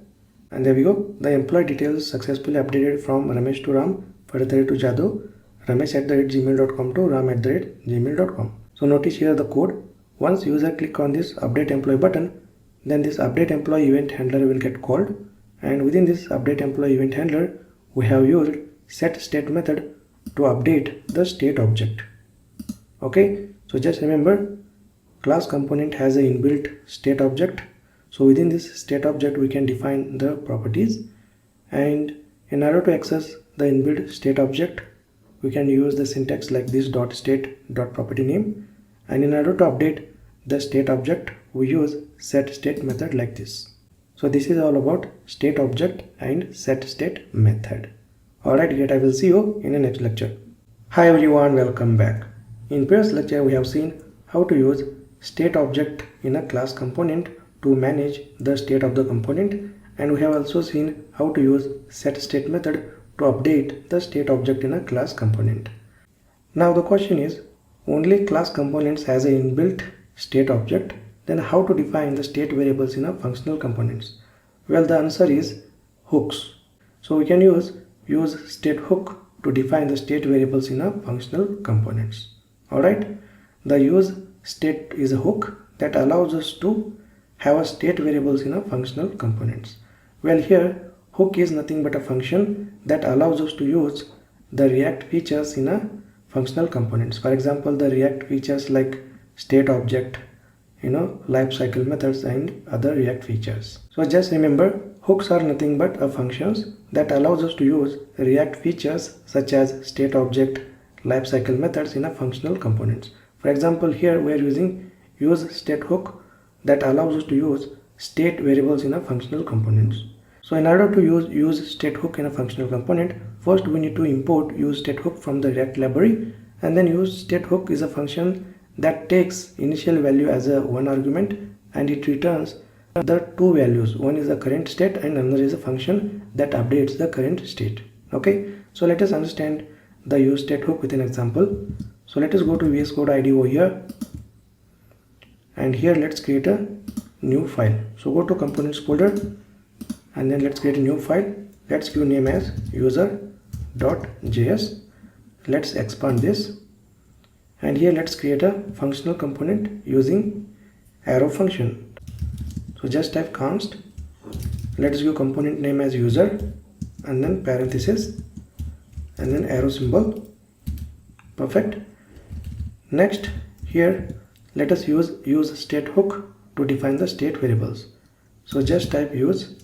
and there we go. The employee details successfully updated from Ramesh to Ram, Padatari to Jadhav, Ramesh@gmail.com to Ram@gmail.com. So notice here the code. Once user click on this update employee button, then this update employee event handler will get called, and within this update employee event handler, we have used setState method to update the state object. Okay, so just remember, class component has an inbuilt state object. So within this state object, we can define the properties, and in order to access the inbuilt state object, we can use the syntax like this dot state dot property name, and in order to update the state object, we use setState method like this. So this is all about state object and setState method. Alright, yet I will see you in the next lecture. Hi everyone, welcome back. In previous lecture, we have seen how to use state object in a class component to manage the state of the component, and we have also seen how to use setState method to update the state object in a class component. Now the question is, only class components has an inbuilt state object, then how to define the state variables in a functional components? Well, the answer is hooks. So we can use state hook to define the state variables in a functional components. Alright, the use state is a hook that allows us to have a state variables in a functional components. Well, here hook is nothing but a function that allows us to use the React features in a functional components. For example, the React features like state object, lifecycle methods and other React features. So just remember, hooks are nothing but a functions that allows us to use React features such as state object, lifecycle methods in a functional components. For example, here we are using useState hook that allows us to use state variables in a functional components. So in order to use useState hook in a functional component, first we need to import useState hook from the React library, and then useState hook is a function that takes initial value as a one argument and it returns the two values. One is the current state and another is a function that updates the current state. Okay, so let us understand the useState hook with an example. So let us go to VS Code IDE over here, and here let's create a new file. So go to components folder and then let's create a new file. Let's give name as user.js. Let's expand this, and here let's create a functional component using arrow function. So just type const, let's give component name as user and then parenthesis and then arrow symbol. Perfect. Next, here let us use state hook to define the state variables. So just type use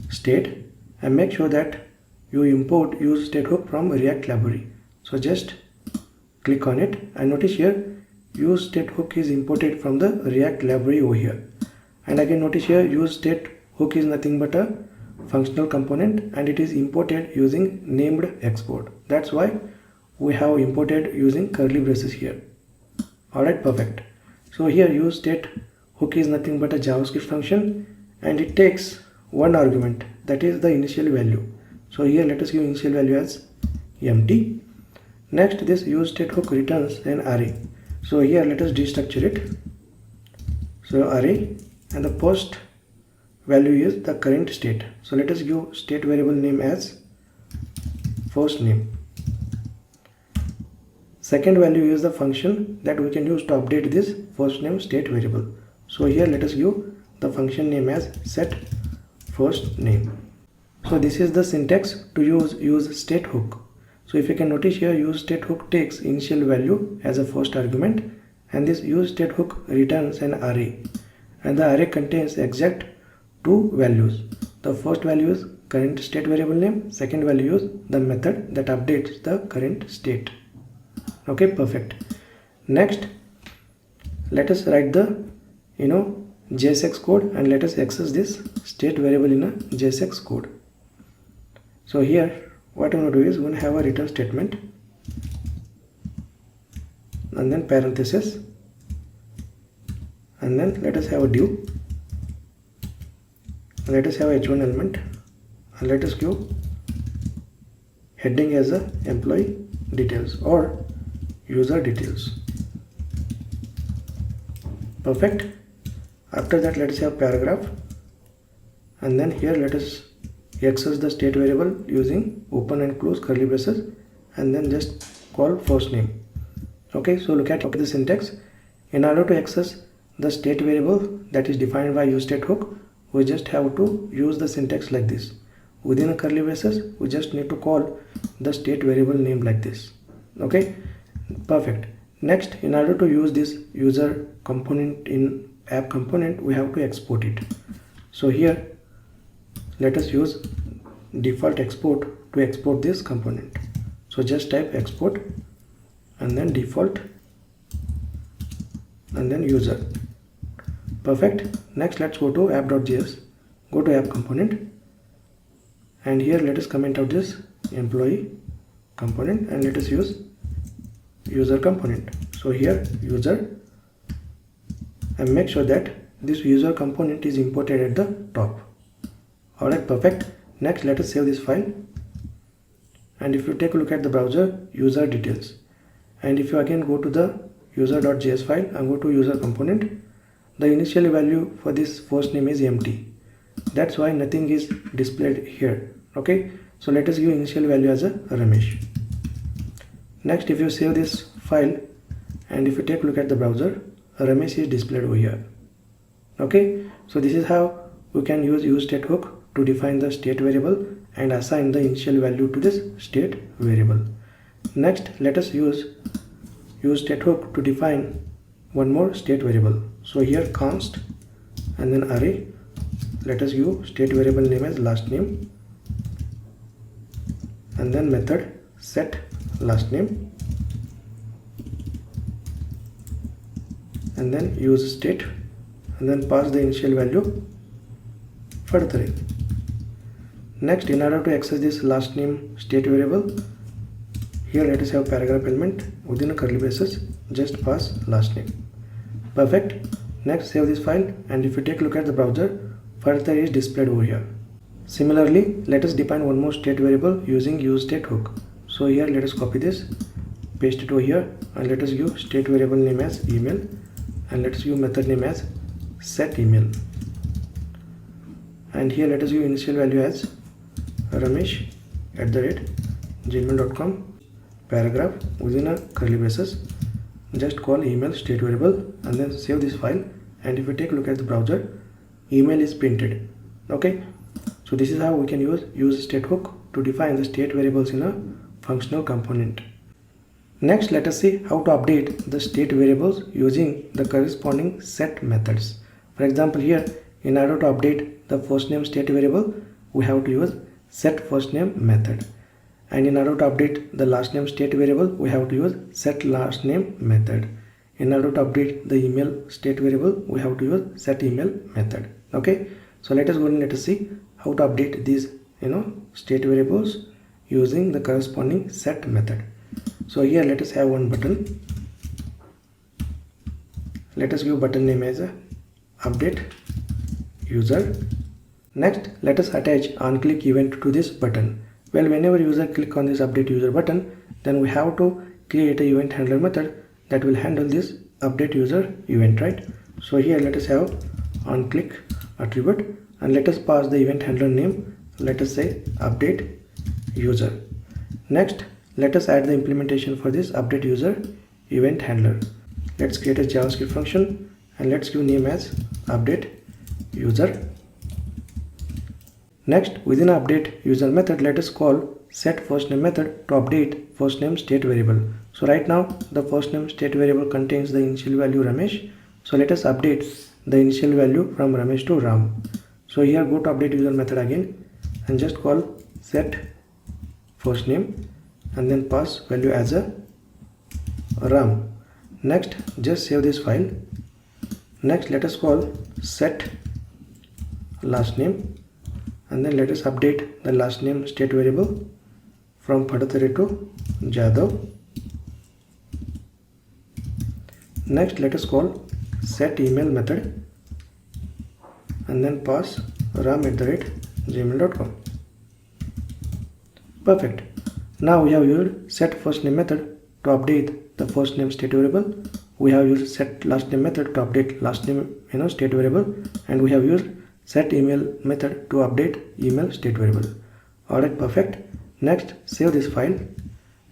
state and make sure that you import use state hook from React library. So just click on it and notice here use state hook is imported from the React library over here. And again notice here use state hook is nothing but a functional component and it is imported using named export. That's why we have imported using curly braces here. Alright, perfect. So here use state hook is nothing but a JavaScript function and it takes one argument, that is the initial value. So here let us give initial value as empty. Next, this use state hook returns an array. So here let us destructure it. So array, and the first value is the current state. So let us give state variable name as first name. Second value is the function that we can use to update this first name state variable. So here let us give the function name as set first name. So this is the syntax to use state hook. So if you can notice here, use state hook takes initial value as a first argument and this use state hook returns an array, and the array contains exact two values. The first value is current state variable name, second value is the method that updates the current state. Okay, perfect. Next, let us write the JSX code and let us access this state variable in a JSX code. So here what I'm going to do is we're going to have a return statement and then parenthesis and then let us have a div, let us have h1 element and let us give heading as a employee details or user details. Perfect. After that let us have paragraph and then here let us access the state variable using open and close curly braces and then just call first name. Okay, so look at the syntax. In order to access the state variable that is defined by useState hook, we just have to use the syntax like this. Within a curly braces we just need to call the state variable name like this. Okay, perfect. Next, in order to use this user component in app component, we have to export it. So here let us use default export to export this component. So just type export and then default and then user. Perfect. Next, let's go to app.js, go to app component and here let us comment out this employee component and let us use user component. So here user, and make sure that this user component is imported at the top. Alright, perfect. Next, let us save this file, and if you take a look at the browser, user details, and if you again go to the user.js file and go to user component, the initial value for this first name is empty. That's why nothing is displayed here. Okay, so let us give initial value as a Ramesh. Next, if you save this file and if you take a look at the browser, Ramesh is displayed over here. Okay, so this is how we can use useState hook to define the state variable and assign the initial value to this state variable. Next, let us use useState hook to define one more state variable. So here const and then array, let us use state variable name as last name, and then method set last name, and then use state, and then pass the initial value further. Next, in order to access this last name state variable, here let us have paragraph element within a curly braces, just pass last name. Perfect. Next, save this file, and if you take a look at the browser, further is displayed over here. Similarly, let us define one more state variable using useState hook. So here let us copy this, paste it over here, and let us use state variable name as email, and let us use method name as set email, and here let us use initial value as ramesh@gmail.com, paragraph within a curly braces, just call email state variable, and then save this file, and if you take a look at the browser, email is printed. Okay, so this is how we can use state hook to define the state variables in a functional component. Next, let us see how to update the state variables using the corresponding set methods. For example, here in order to update the first name state variable, we have to use set first name method, and in order to update the last name state variable, we have to use set last name method. In order to update the email state variable, we have to use set email method. Okay, so let us go and let us see how to update these state variables using the corresponding set method. So here let us have one button. Let us give button name as update user. Next, let us attach onClick event to this button. Well, whenever user click on this update user button, then we have to create a event handler method that will handle this update user event, right? So here let us have onClick attribute, and let us pass the event handler name. Let us say update user. Next, let us add the implementation for this update user event handler. Let's create a JavaScript function, and let's give name as update user. Next, within update user method, let us call set first name method to update first name state variable. So right now the first name state variable contains the initial value Ramesh. So let us update the initial value from Ramesh to Ram. So here go to update user method again, and just call set first name, and then pass value as a Ram. Next, just save this file. Next, let us call set last name, and then let us update the last name state variable from Padhatare to Jadhav. Next, let us call set email method, and then pass ram@gmail.com. Perfect. Now we have used set first name method to update the first name state variable. We have used set last name method to update last name state variable, and we have used set email method to update email state variable. Alright, perfect. Next, save this file,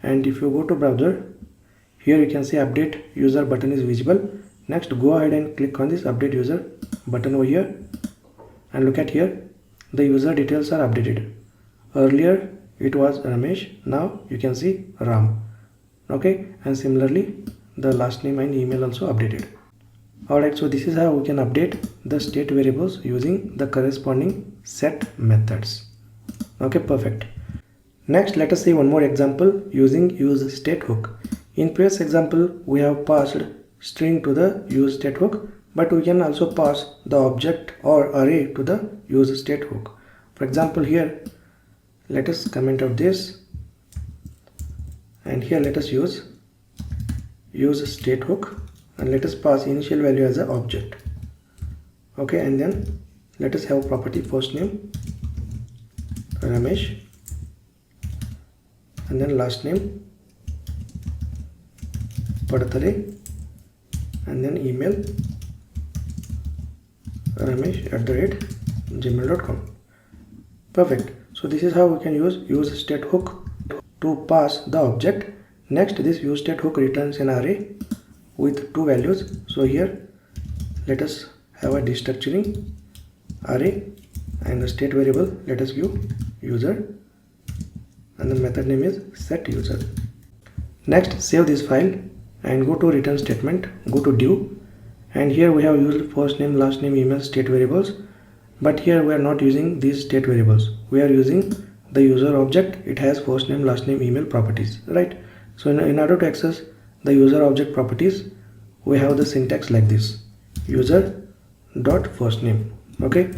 and if you go to browser, here you can see update user button is visible. Next, go ahead and click on this update user button over here, and look at here, the user details are updated. Earlier it was Ramesh, now you can see Ram. Okay, and similarly the last name and email also updated. Alright, so this is how we can update the state variables using the corresponding set methods. Okay, perfect. Next, let us see one more example using useState hook. In previous example, we have passed string to the useState hook, but we can also pass the object or array to the useState hook. For example, here let us comment out this, and here let us use useState hook, and let us pass initial value as an object. Okay, and then let us have property first name Ramesh, and then last name Padhatare, and then email ramesh@gmail.com. Perfect. So this is how we can use useState hook to pass the object. Next, this useState hook returns an array with two values. So here let us have a destructuring array, and the state variable let us give user, and the method name is set user. Next, save this file, and go to return statement, go to div, and here we have used first name, last name, email, state variables, but here we are not using these state variables. We are using the user object. It has first name, last name, email properties, right? So in order to access the user object properties, we have the syntax like this: user dot first name, okay,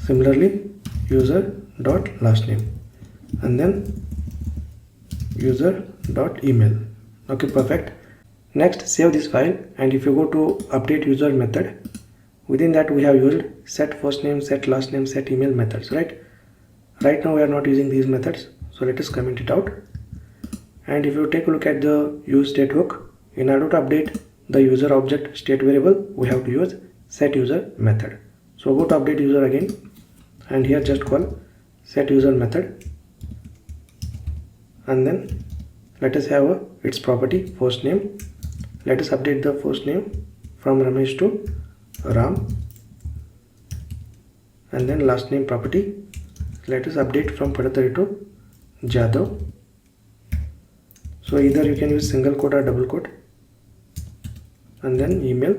similarly user dot last name, and then user dot email. Okay, perfect. Next, save this file, and if you go to update user method, within that we have used set first name, set last name, set email methods, right? Right now we are not using these methods, so let us comment it out. And if you take a look at the use state hook, in order to update the user object state variable, we have to use set user method. So go to update user again, and here just call set user method, and then let us have its property first name. Let us update the first name from Ramesh to Ram, and then last name property, let us update from Padatari to Jadhav. So either you can use single quote or double quote, and then email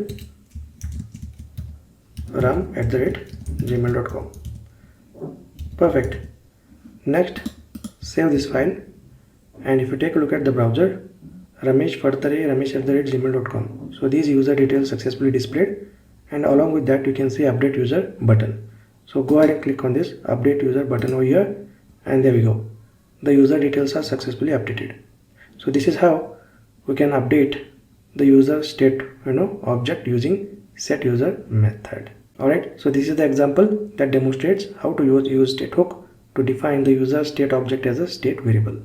ram@gmail.com. Perfect. Next, save this file, and if you take a look at the browser, ramesh@gmail.com. So these user details successfully displayed, and along with that you can see update user button. So go ahead and click on this update user button over here, and there we go. The user details are successfully updated. So this is how we can update the user state object using set user method. Alright, so this is the example that demonstrates how to use state hook to define the user state object as a state variable.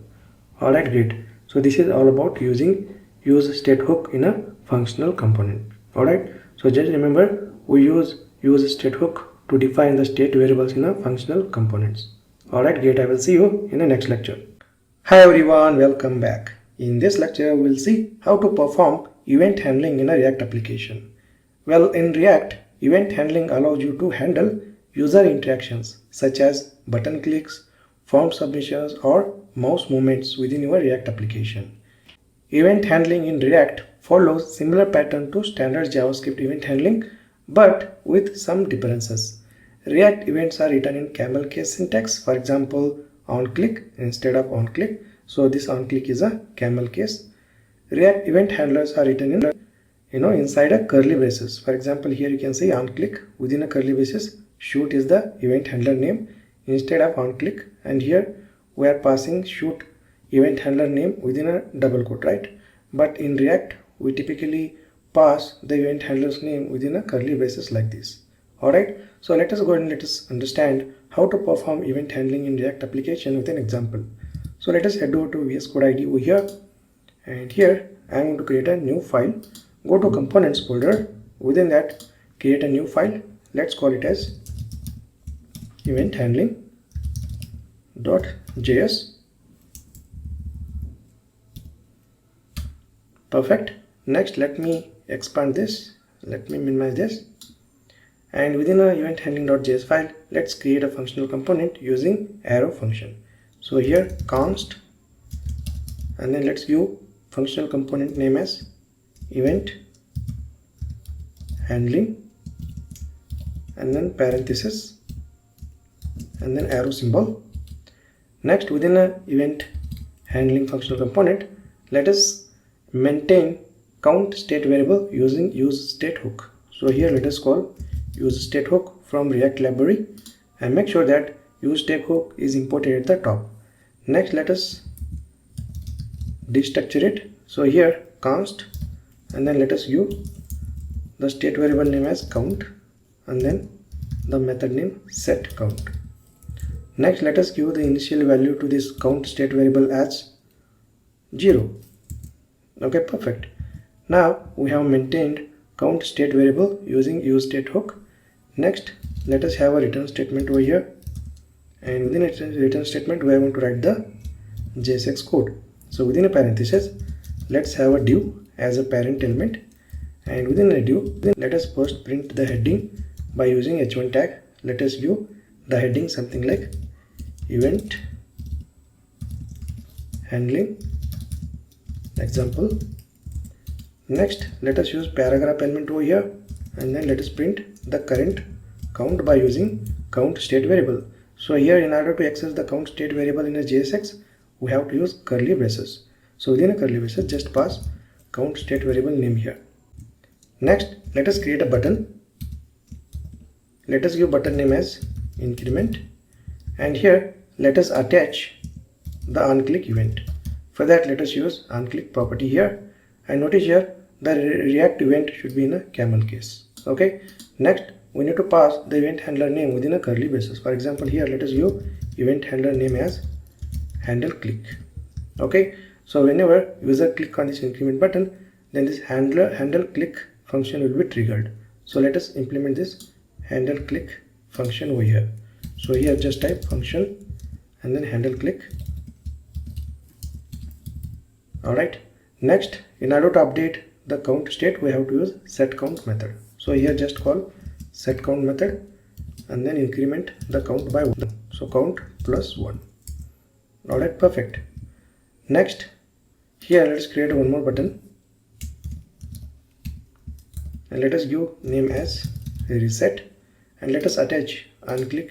Alright, great. So this is all about using use state hook in a functional component. Alright, so just remember, we use state hook to define the state variables in a functional components. Alright, great. I will see you in the next lecture. Hi everyone, welcome back. In this lecture, we will see how to perform event handling in a React application. Well, in React, event handling allows you to handle user interactions such as button clicks, form submissions, or mouse movements within your React application. Event handling in React follows similar pattern to standard JavaScript event handling, but with some differences. React events are written in camel case syntax, for example, on click instead of on click. So this on click is a camel case. React event handlers are written in inside a curly braces. For example, here you can see on click within a curly braces, shoot is the event handler name instead of on click, and here we are passing shoot event handler name within a double quote, right? But in React we typically pass the event handler's name within a curly braces like this. Alright, so let us go and let us understand how to perform event handling in React application with an example. So let us head over to VS Code IDE over here, and here I am going to create a new file. Go to components folder, within that create a new file. Let's call it as event handling.js. Perfect. Next, let me expand this, let me minimize this, and within a event handling.js file, let's create a functional component using arrow function. So here const, and then let's give functional component name as event handling, and then parenthesis, and then arrow symbol. Next, within a event handling functional component, let us maintain count state variable using use state hook. So here let us call use state hook from React library, and make sure that use state hook is imported at the top. Next, let us destructure it. So here const, and then let us give the state variable name as count, and then the method name set count. Next, let us give the initial value to this count state variable as 0. Okay, perfect. Now we have maintained count state variable using use state hook. Next, let us have a return statement over here, and within a return statement we are going to write the JSX code. So within a parenthesis, let's have a div as a parent element, and within a div, then let us first print the heading by using h1 tag. Let us give the heading something like event handling example, Next, let us use paragraph element over here, and then let us print the current count by using count state variable. So here, in order to access the count state variable in a JSX, we have to use curly braces. So within a curly braces, just pass count state variable name here. Next, let us create a button. Let us give button name as increment, and here let us attach the onClick event. For that, let us use onClick property here, and notice here the React event should be in a camel case. Okay. Next, we need to pass the event handler name within a curly braces. For example, here let us give event handler name as handle click. Okay. So whenever user click on this increment button, then this handle click function will be triggered. So let us implement this handle click function over here. So here just type function and then handle click. Alright. Next, in order to update the count state, we have to use setCount method. So here just call setCount method and then increment the count by 1. So count plus 1. Alright, perfect. Next, here let's create one more button and let us give name as reset, and let us attach onClick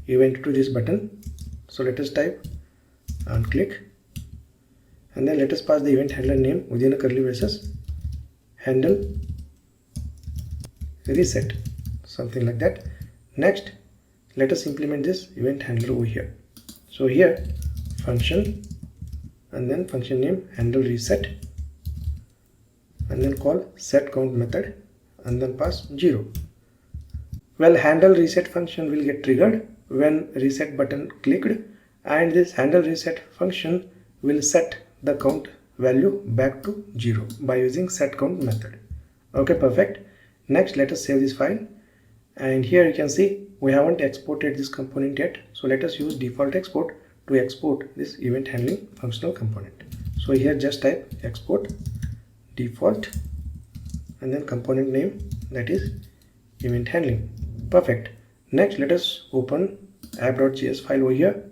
event to this button. So let us type onClick, and then let us pass the event handler name within a curly braces, handle reset, something like that. Next, let us implement this event handler over here. So here function and then function name handle reset, and then call setCount method and then pass 0. Well, handle reset function will get triggered when reset button clicked, and this handle reset function will set the count value back to 0 by using setCount method. Okay, perfect. Next, let us save this file, and here you can see we haven't exported this component yet. So let us use default export to export this event handling functional component. So here just type export default and then component name, that is event handling. Perfect. Next, let us open app.js file over here,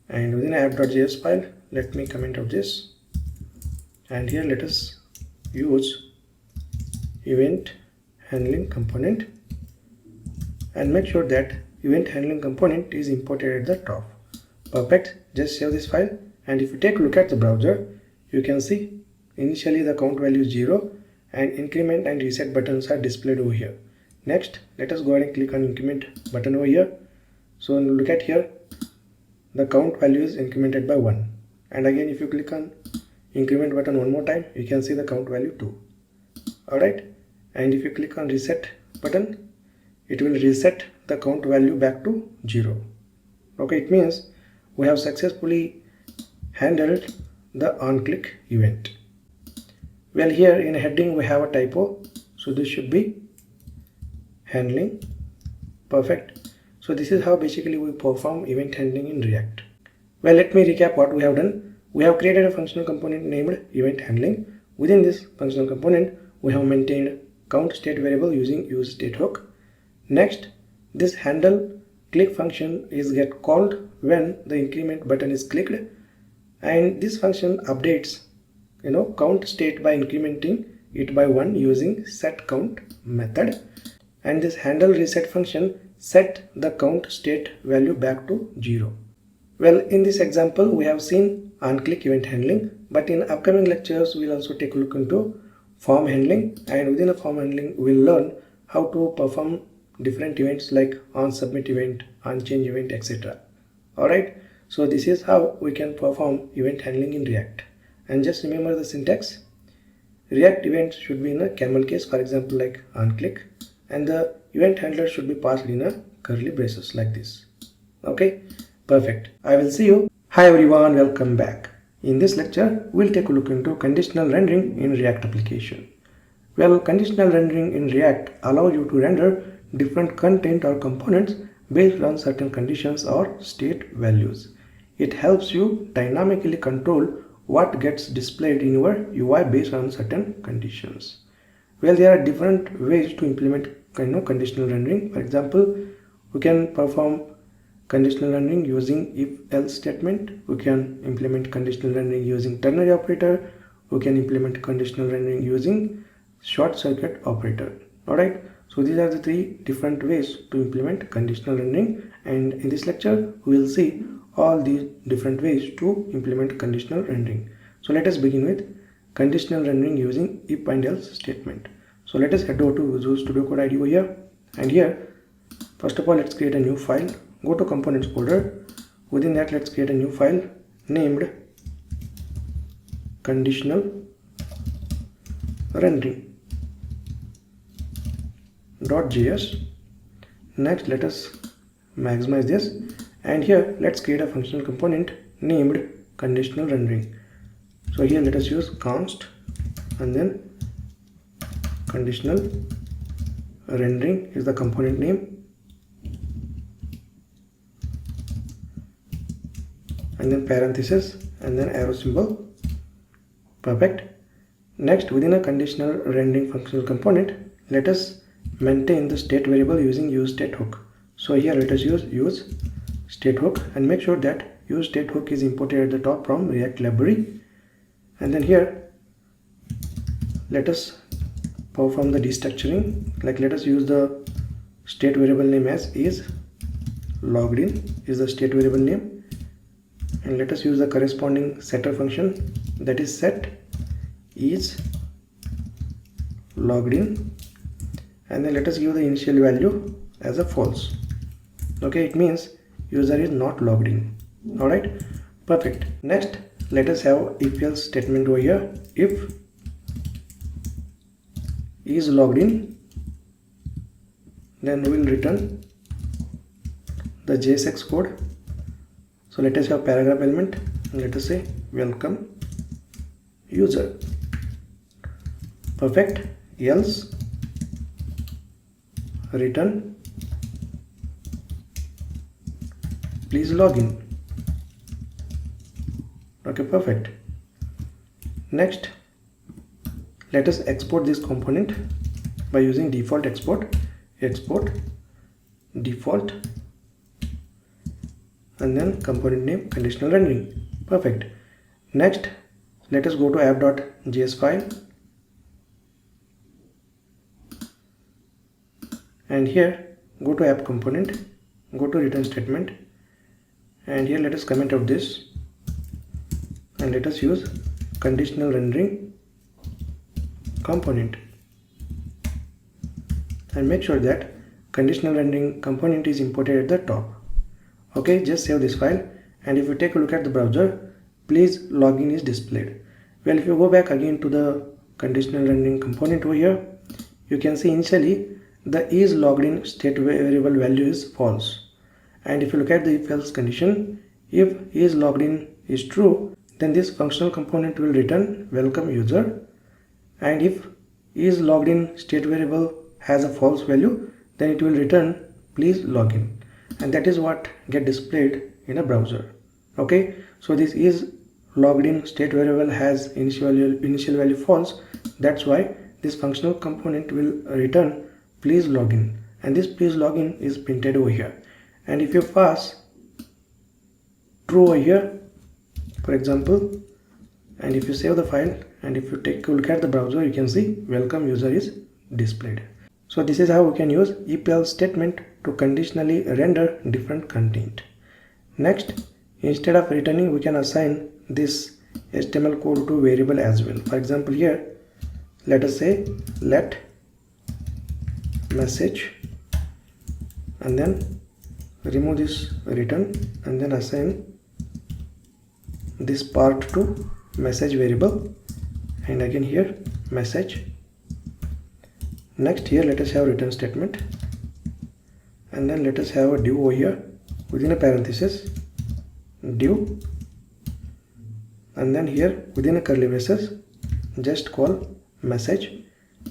and within app.js file, let me comment out this, and here let us use event handling component, and make sure that event handling component is imported at the top. Perfect. Just save this file, and if you take a look at the browser, you can see initially the count value is 0 and increment and reset buttons are displayed over here. Next, let us go ahead and click on increment button over here. So look at here, the count value is incremented by 1, and again if you click on increment button one more time, you can see the count value 2. Alright, and if you click on reset button, it will reset the count value back to 0. Okay, it means we have successfully handled the onClick event. Well, here in heading we have a typo, so this should be handling. Perfect. So this is how basically we perform event handling in React. Well, let me recap what we have done. We have created a functional component named event handling. Within this functional component, we have maintained count state variable using useState hook. Next, this handle click function is get called when the increment button is clicked, and this function updates count state by incrementing it by 1 using setCount method, and this handle reset function set the count state value back to 0. Well, in this example we have seen onClick event handling, but in upcoming lectures we'll also take a look into form handling, and within a form handling we'll learn how to perform different events like onSubmit event, onChange event, etc. Alright, so this is how we can perform event handling in React. And just remember the syntax. React events should be in a camel case, for example like onClick, and the event handler should be passed in a curly braces like this. Okay, perfect. I will see you. Hi everyone, welcome back. In this lecture, we'll take a look into conditional rendering in React application. Well, conditional rendering in React allows you to render different content or components based on certain conditions or state values. It helps you dynamically control what gets displayed in your UI based on certain conditions. Well, there are different ways to implement conditional rendering. For example, we can perform conditional rendering using if-else statement. We can implement conditional rendering using ternary operator. We can implement conditional rendering using short circuit operator. Alright, so these are the three different ways to implement conditional rendering, and in this lecture we will see all these different ways to implement conditional rendering. So let us begin with conditional rendering using if and else statement. So let us head over to Visual Studio Code IDE over here, and here first of all let's create a new file. Go to components folder. Within that let's create a new file named conditional rendering.js. Next let us maximize this, and here let's create a functional component named conditional rendering. So here let us use const and then conditional rendering is the component name, and then parenthesis and then arrow symbol. Perfect. Next, within a conditional rendering functional component, let us maintain the state variable using useState hook. So here let us use useState hook, and make sure that useState hook is imported at the top from React library. And then here let us perform the destructuring. Like let us use the state variable name as is logged in is the state variable name, and let us use the corresponding setter function, that is set is logged in, and then let us give the initial value as a false. Okay, it means user is not logged in. Alright, perfect. Next let us have if else statement over here. If is logged in, then we will return the JSX code. So let us have paragraph element, and let us say welcome user. Perfect. Else return please log in. Okay, perfect. Next let us export this component by using default export default and then component name conditional rendering. Perfect. Next let us go to app.js file, and here go to app component, go to return statement, and here let us comment out this, and let us use conditional rendering component, and make sure that conditional rendering component is imported at the top. Okay, just save this file, and if you take a look at the browser, please login is displayed. Well, if you go back again to the conditional rendering component over here, you can see initially the is logged in state variable value is false, and if you look at the if else condition, if is logged in is true, then this functional component will return welcome user, and if is logged in state variable has a false value, then it will return please login, and that is what get displayed in a browser. Okay, so this is logged in state variable has initial value false. That's why this functional component will return please login, and this please login is printed over here. And if you pass true over here, for example, and if you save the file, and if you take a look at the browser, you can see welcome user is displayed. So this is how we can use if else statement to conditionally render different content. Next, instead of returning, we can assign this HTML code to variable as well. For example, here let us say let message, and then remove this return, and then assign this part to message variable, and again here message. Next here let us have return statement, and then let us have a div over here within a parenthesis div, and then here within a curly braces just call message,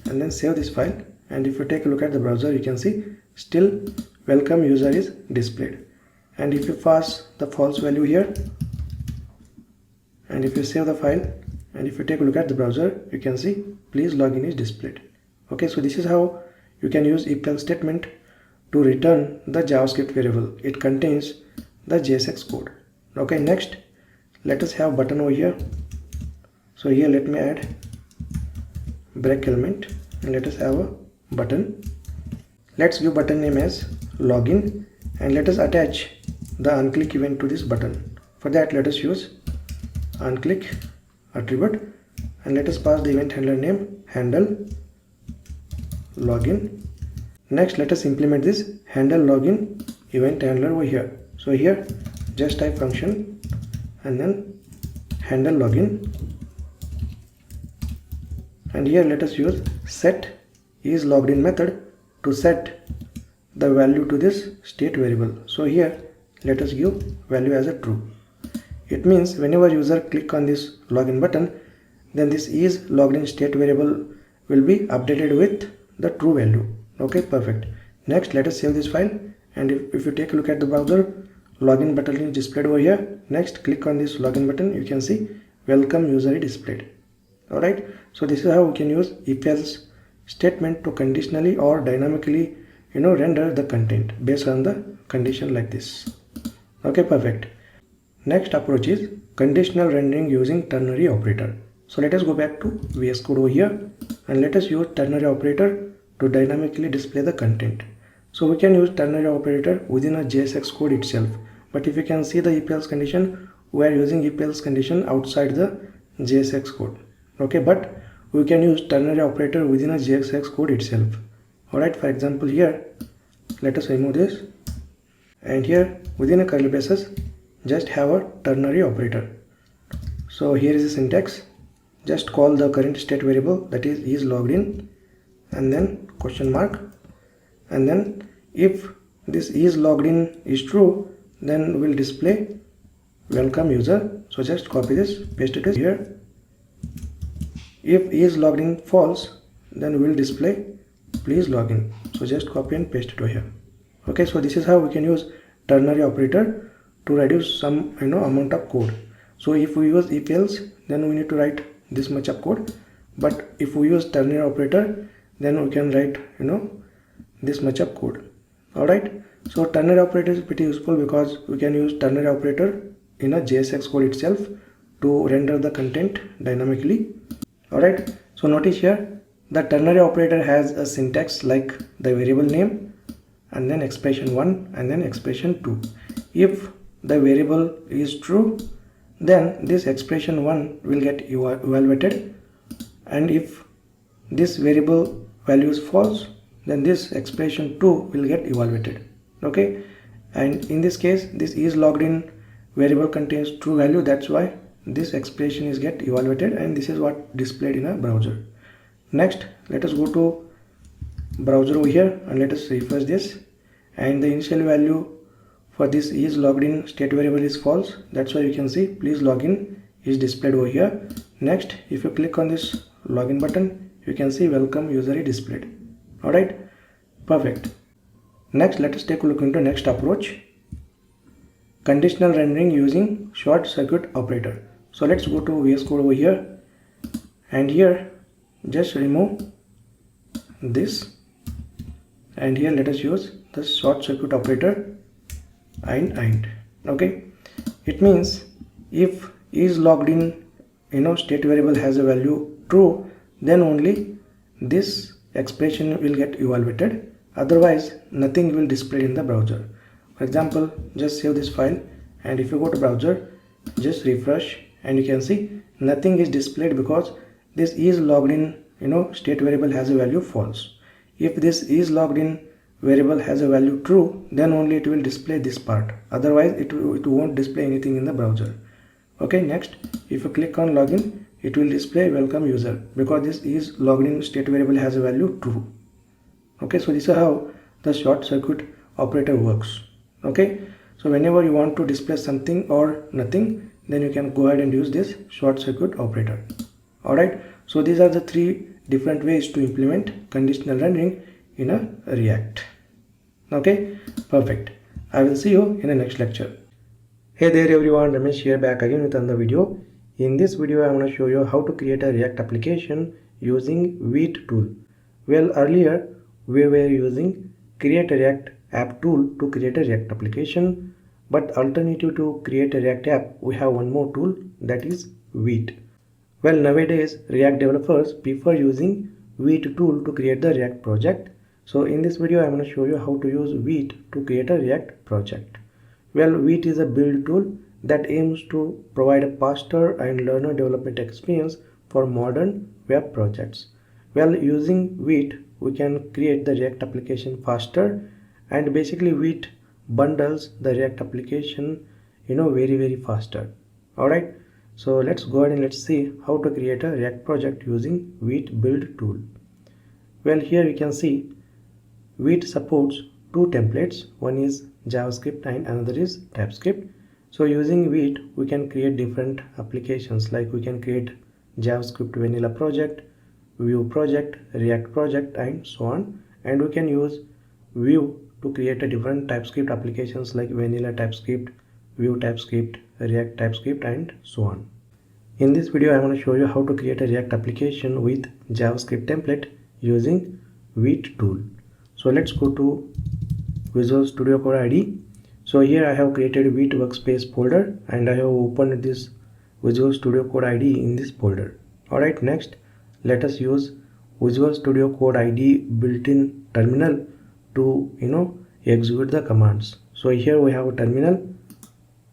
and then save this file. And if you take a look at the browser, you can see still welcome user is displayed. And if you pass the false value here, and if you save the file, and if you take a look at the browser, you can see please login is displayed. Okay, so this is how you can use if else statement to return the JavaScript variable. It contains the JSX code. Okay, next let us have button over here. So here let me add break element and let us have a button. Let's give button name as login and let us attach the onClick event to this button. For that let us use onClick attribute and let us pass the event handler name handle login. Next let us implement this handle login event handler over here. So here just type function and then handle login, and here let us use set is logged in method to set the value to this state variable. So here let us give value as a true. It means whenever user click on this login button, then this is logged in state variable will be updated with the true value. Okay, perfect. Next let us save this file, and if you take a look at the browser, login button is displayed over here. Next click on this login button, you can see welcome user is displayed. Alright, so this is how we can use if else statement to conditionally or dynamically render the content based on the condition like this. Okay, perfect. Next approach is conditional rendering using ternary operator. So let us go back to VS Code over here and let us use ternary operator to dynamically display the content. So we can use ternary operator within a JSX code itself, but if you can see the if else condition, we are using if else condition outside the JSX code. Okay, but we can use ternary operator within a JSX code itself. Alright, for example here let us remove this, and here within a curly braces just have a ternary operator. So here is the syntax. Just call the current state variable, that is logged in, and then question mark, and then if this is logged in is true, then we'll display welcome user. So just copy this, paste it here. If is logged in false, then we'll display please log in. So just copy and paste it over here. Okay, so this is how we can use ternary operator to reduce some amount of code. So if we use if else, then we need to write this much of code, but if we use ternary operator, then we can write this much of code. Alright, so ternary operator is pretty useful because we can use ternary operator in a JSX code itself to render the content dynamically. Alright, so notice here the ternary operator has a syntax like the variable name and then expression 1 and then expression 2. If the variable is true, then this expression 1 will get evaluated, and if this variable value is false, then this expression 2 will get evaluated. Okay, and in this case this is logged in variable contains true value, that's why this expression is get evaluated, and this is what displayed in a browser. Next let us go to browser over here and let us refresh this, and the initial value for this is logged in state variable is false, that's why you can see please login is displayed over here. Next if you click on this login button, you can see welcome user is displayed. Alright, perfect. Next let us take a look into next approach, conditional rendering using short circuit operator. So let's go to VS Code over here, and here just remove this, and here let us use the short circuit operator and. Okay, it means if is logged in state variable has a value true, then only this expression will get evaluated, otherwise nothing will display in the browser. For example, just save this file, and if you go to browser, just refresh, and you can see nothing is displayed because this is logged in state variable has a value false. If this is logged in variable has a value true, then only it will display this part, otherwise it won't display anything in the browser. Okay, next if you click on login, it will display welcome user because this is logged in state variable has a value true. Okay, so this is how the short circuit operator works. Okay, so whenever you want to display something or nothing, then you can go ahead and use this short circuit operator. Alright, so these are the three different ways to implement conditional rendering in a React. Okay, perfect. I will see you in the next lecture. Hey there everyone, Ramesh here, back again with another video. In this video I am going to show you how to create a React application using Vite tool. Well, earlier we were using create a React app tool to create a React application. But alternative to create a React app, we have one more tool, that is Vite. Well, nowadays React developers prefer using Vite tool to create the React project. So in this video I'm going to show you how to use Vite to create a React project. Well, Vite is a build tool that aims to provide a faster and learner development experience for modern web projects. Well, using Vite we can create the React application faster, and basically Vite bundles the React application very faster. Alright, so let's go ahead and let's see how to create a React project using Vite build tool. Well, here you can see Vite supports two templates, one is JavaScript and another is TypeScript. So using Vite we can create different applications, like we can create JavaScript vanilla project, Vue project, React project, and so on. And we can use Vue to create a different TypeScript applications like vanilla TypeScript, Vue TypeScript, React TypeScript, and so on. In this video I am going to show you how to create a React application with JavaScript template using Vite tool. So let's go to Visual Studio Code IDE. So here I have created Vite workspace folder and I have opened this Visual Studio Code IDE in this folder. Alright, next let us use Visual Studio Code IDE built-in terminal to execute the commands. So here we have a terminal,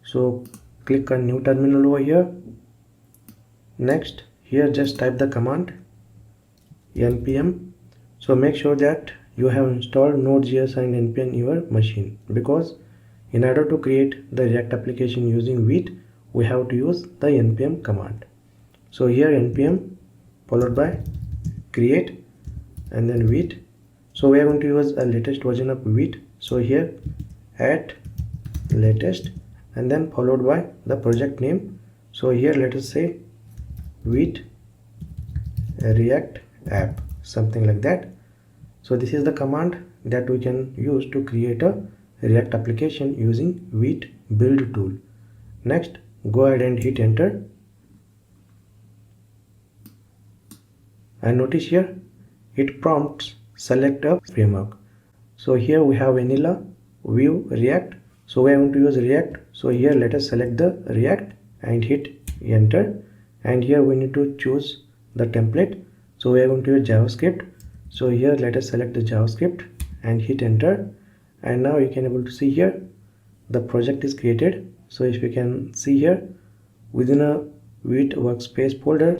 so click on new terminal over here. Next here just type the command npm. So make sure that you have installed Node.js and npm in your machine, because in order to create the React application using Vite we have to use the npm command. So here npm followed by create and then Vite. So we are going to use a latest version of Vite. So here add latest and then followed by the project name. So here let us say Vite React app, something like that. So this is the command that we can use to create a React application using Vite build tool. Next go ahead and hit enter, and notice here it prompts select a framework. So here we have vanilla, Vue, React. So we are going to use React. So here let us select the React and hit enter, and here we need to choose the template. So we are going to use JavaScript. So here let us select the JavaScript and hit enter, and now you can able to see here the project is created. So if you can see here, within a Vite workspace folder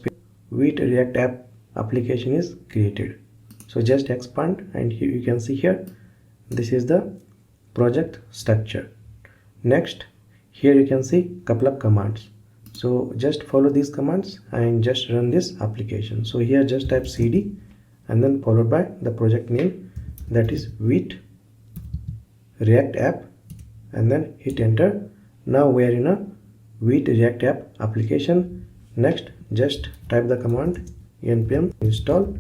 Vite React app application is created. So just expand and here you can see here this is the project structure. Next here you can see couple of commands. So just follow these commands and just run this application. So here just type cd and then followed by the project name, that is Vite React app, and then hit enter. Now we are in a Vite React app application. Next just type the command npm install.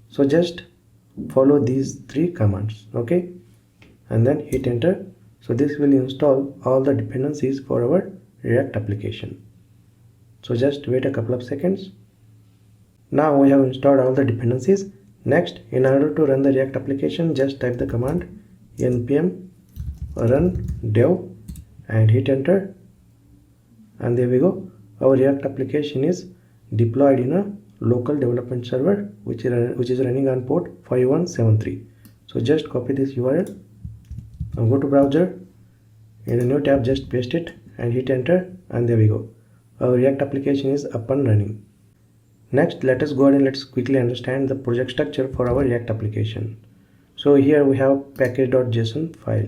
So just follow these three commands, okay, and then hit enter. So this will install all the dependencies for our React application. So just wait a couple of seconds. Now we have installed all the dependencies. Next, in order to run the React application, just type the command npm run dev and hit enter, and there we go. Our React application is deployed in a local development server which is running on port 5173. So just copy this URL and go to browser, in a new tab just paste it and hit enter, and there we go. Our React application is up and running. Next let us go ahead and let's quickly understand the project structure for our React application. So here we have package.json file.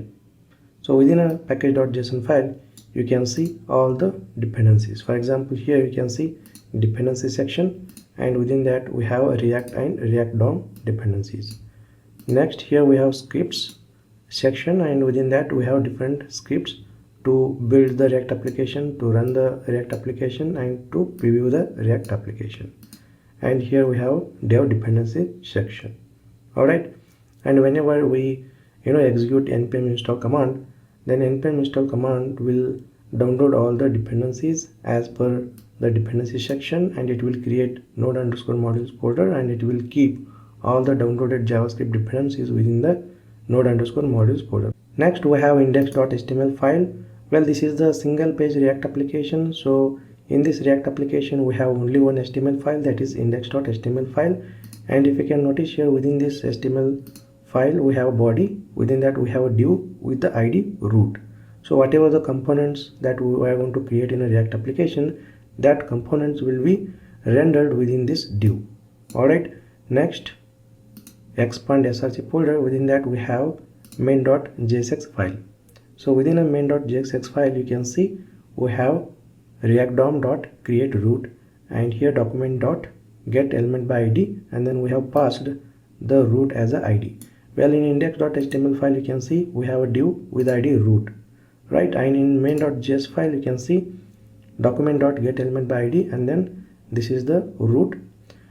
So within a package.json file you can see all the dependencies. For example, here you can see dependency section, and within that we have a React and React DOM dependencies. Next here we have scripts section, and within that we have different scripts to build the React application, to run the React application, and to preview the React application. And here we have dev dependency section. Alright, and whenever we execute npm install command, then npm install command will download all the dependencies as per the dependency section, and it will create node_modules folder, and it will keep all the downloaded JavaScript dependencies within the node_modules folder. Next we have index.html file. Well, this is the single page React application. So in this React application we have only one HTML file, that is index.html file. And if you can notice here, within this HTML file we have a body, within that we have a div with the ID root. So whatever the components that we are going to create in a React application, that components will be rendered within this div. Alright, next expand src folder, within that we have main.jsx file. So within a main.jsx file you can see we have react dom.create root, and here document.get element by id, and then we have passed the root as a id. Well, in index.html file you can see we have a div with id root, right? And in main.js file you can see document.get element by id, and then this is the root.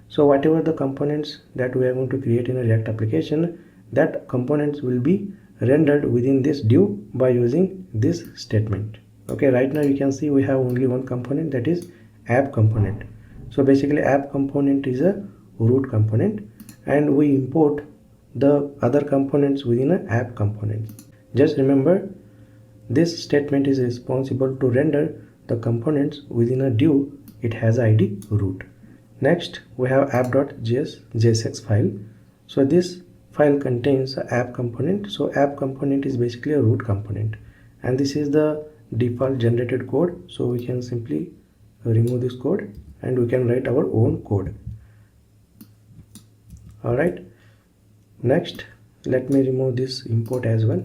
So whatever the components that we are going to create in a React application, that components will be rendered within this div by using this statement. Okay, right now you can see we have only one component, that is app component. So basically app component is a root component, and we import the other components within an app component. Just remember, this statement is responsible to render the components within a div. It has id root. Next we have app.jsx file. So this file contains an app component. So app component is basically a root component, and this is the default generated code. So we can simply remove this code and we can write our own code. Alright, next let me remove this import as well.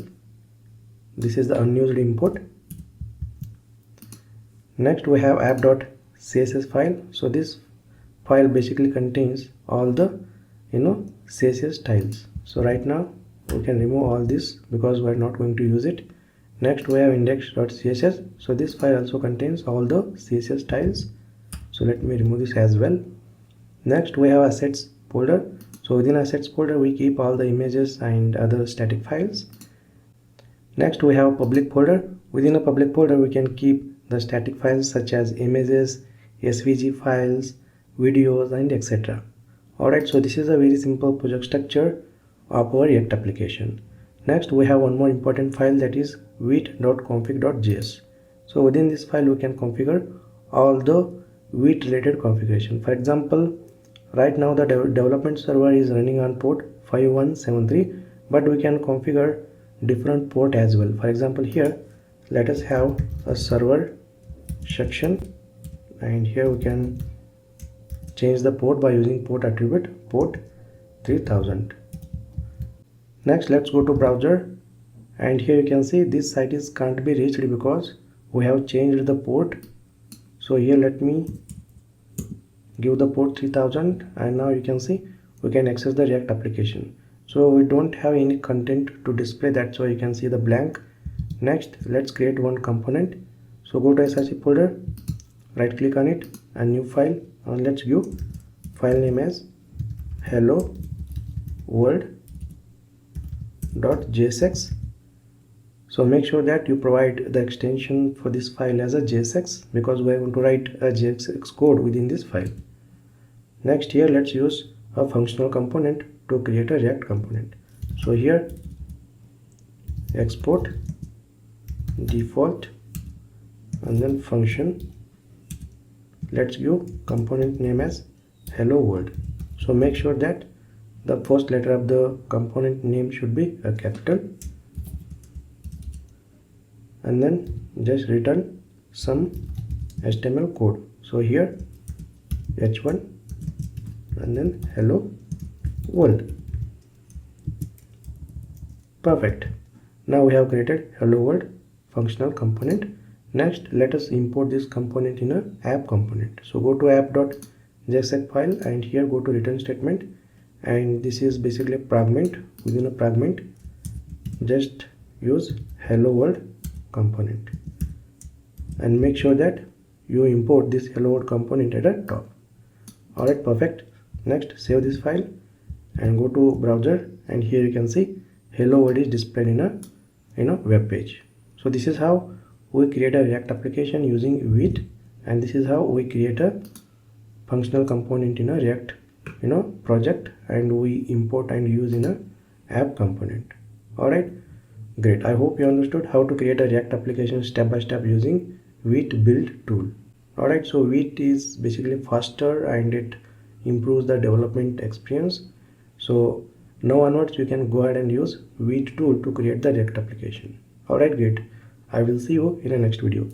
This is the unused import. Next we have app.css file. So this file basically contains all the CSS styles. So right now we can remove all this because we are not going to use it. Next we have index.css. So this file also contains all the CSS styles. So let me remove this as well. Next we have assets folder. So within assets folder we keep all the images and other static files. Next we have a public folder. Within a public folder we can keep the static files such as images, svg files, videos, and etc. Alright, so this is a very simple project structure of our React application. Next we have one more important file, that is vite.config.js. So within this file we can configure all the Vite related configuration. For example, right now the development server is running on port 5173, but we can configure different port as well. For example, here let us have a server section, and here we can change the port by using port attribute port 3000. Next let's go to browser, and here you can see this site is can't be reached because we have changed the port. So here let me give the port 3000, and now you can see we can access the React application. So we don't have any content to display, that's why you can see the blank. Next let's create one component. So go to src folder, right click on it and new file, and let's give file name as hello world.jsx. So make sure that you provide the extension for this file as a JSX, because we are going to write a JSX code within this file. Next here let's use a functional component to create a React component. So here export default and then function. Let's give component name as hello world. So make sure that the first letter of the component name should be a capital, and then just return some HTML code. So here h1 and then hello world. Perfect. Now we have created hello world functional component. Next let us import this component in a app component. So go to app.jsx file, and here go to return statement, and this is basically a fragment. Within a fragment just use hello world component, and make sure that you import this hello world component at the top. Alright, perfect. Next save this file and go to browser, and here you can see hello world is displayed in a web page. So this is how we create a React application using Vite, and this is how we create a functional component in a React project, and we import and use in a app component. Alright, Great. I hope you understood how to create a React application step by step using Vite build tool. Alright, so Vite is basically faster and it improves the development experience. So now onwards you can go ahead and use Vite tool to create the React application. Alright, great. I will see you in the next video.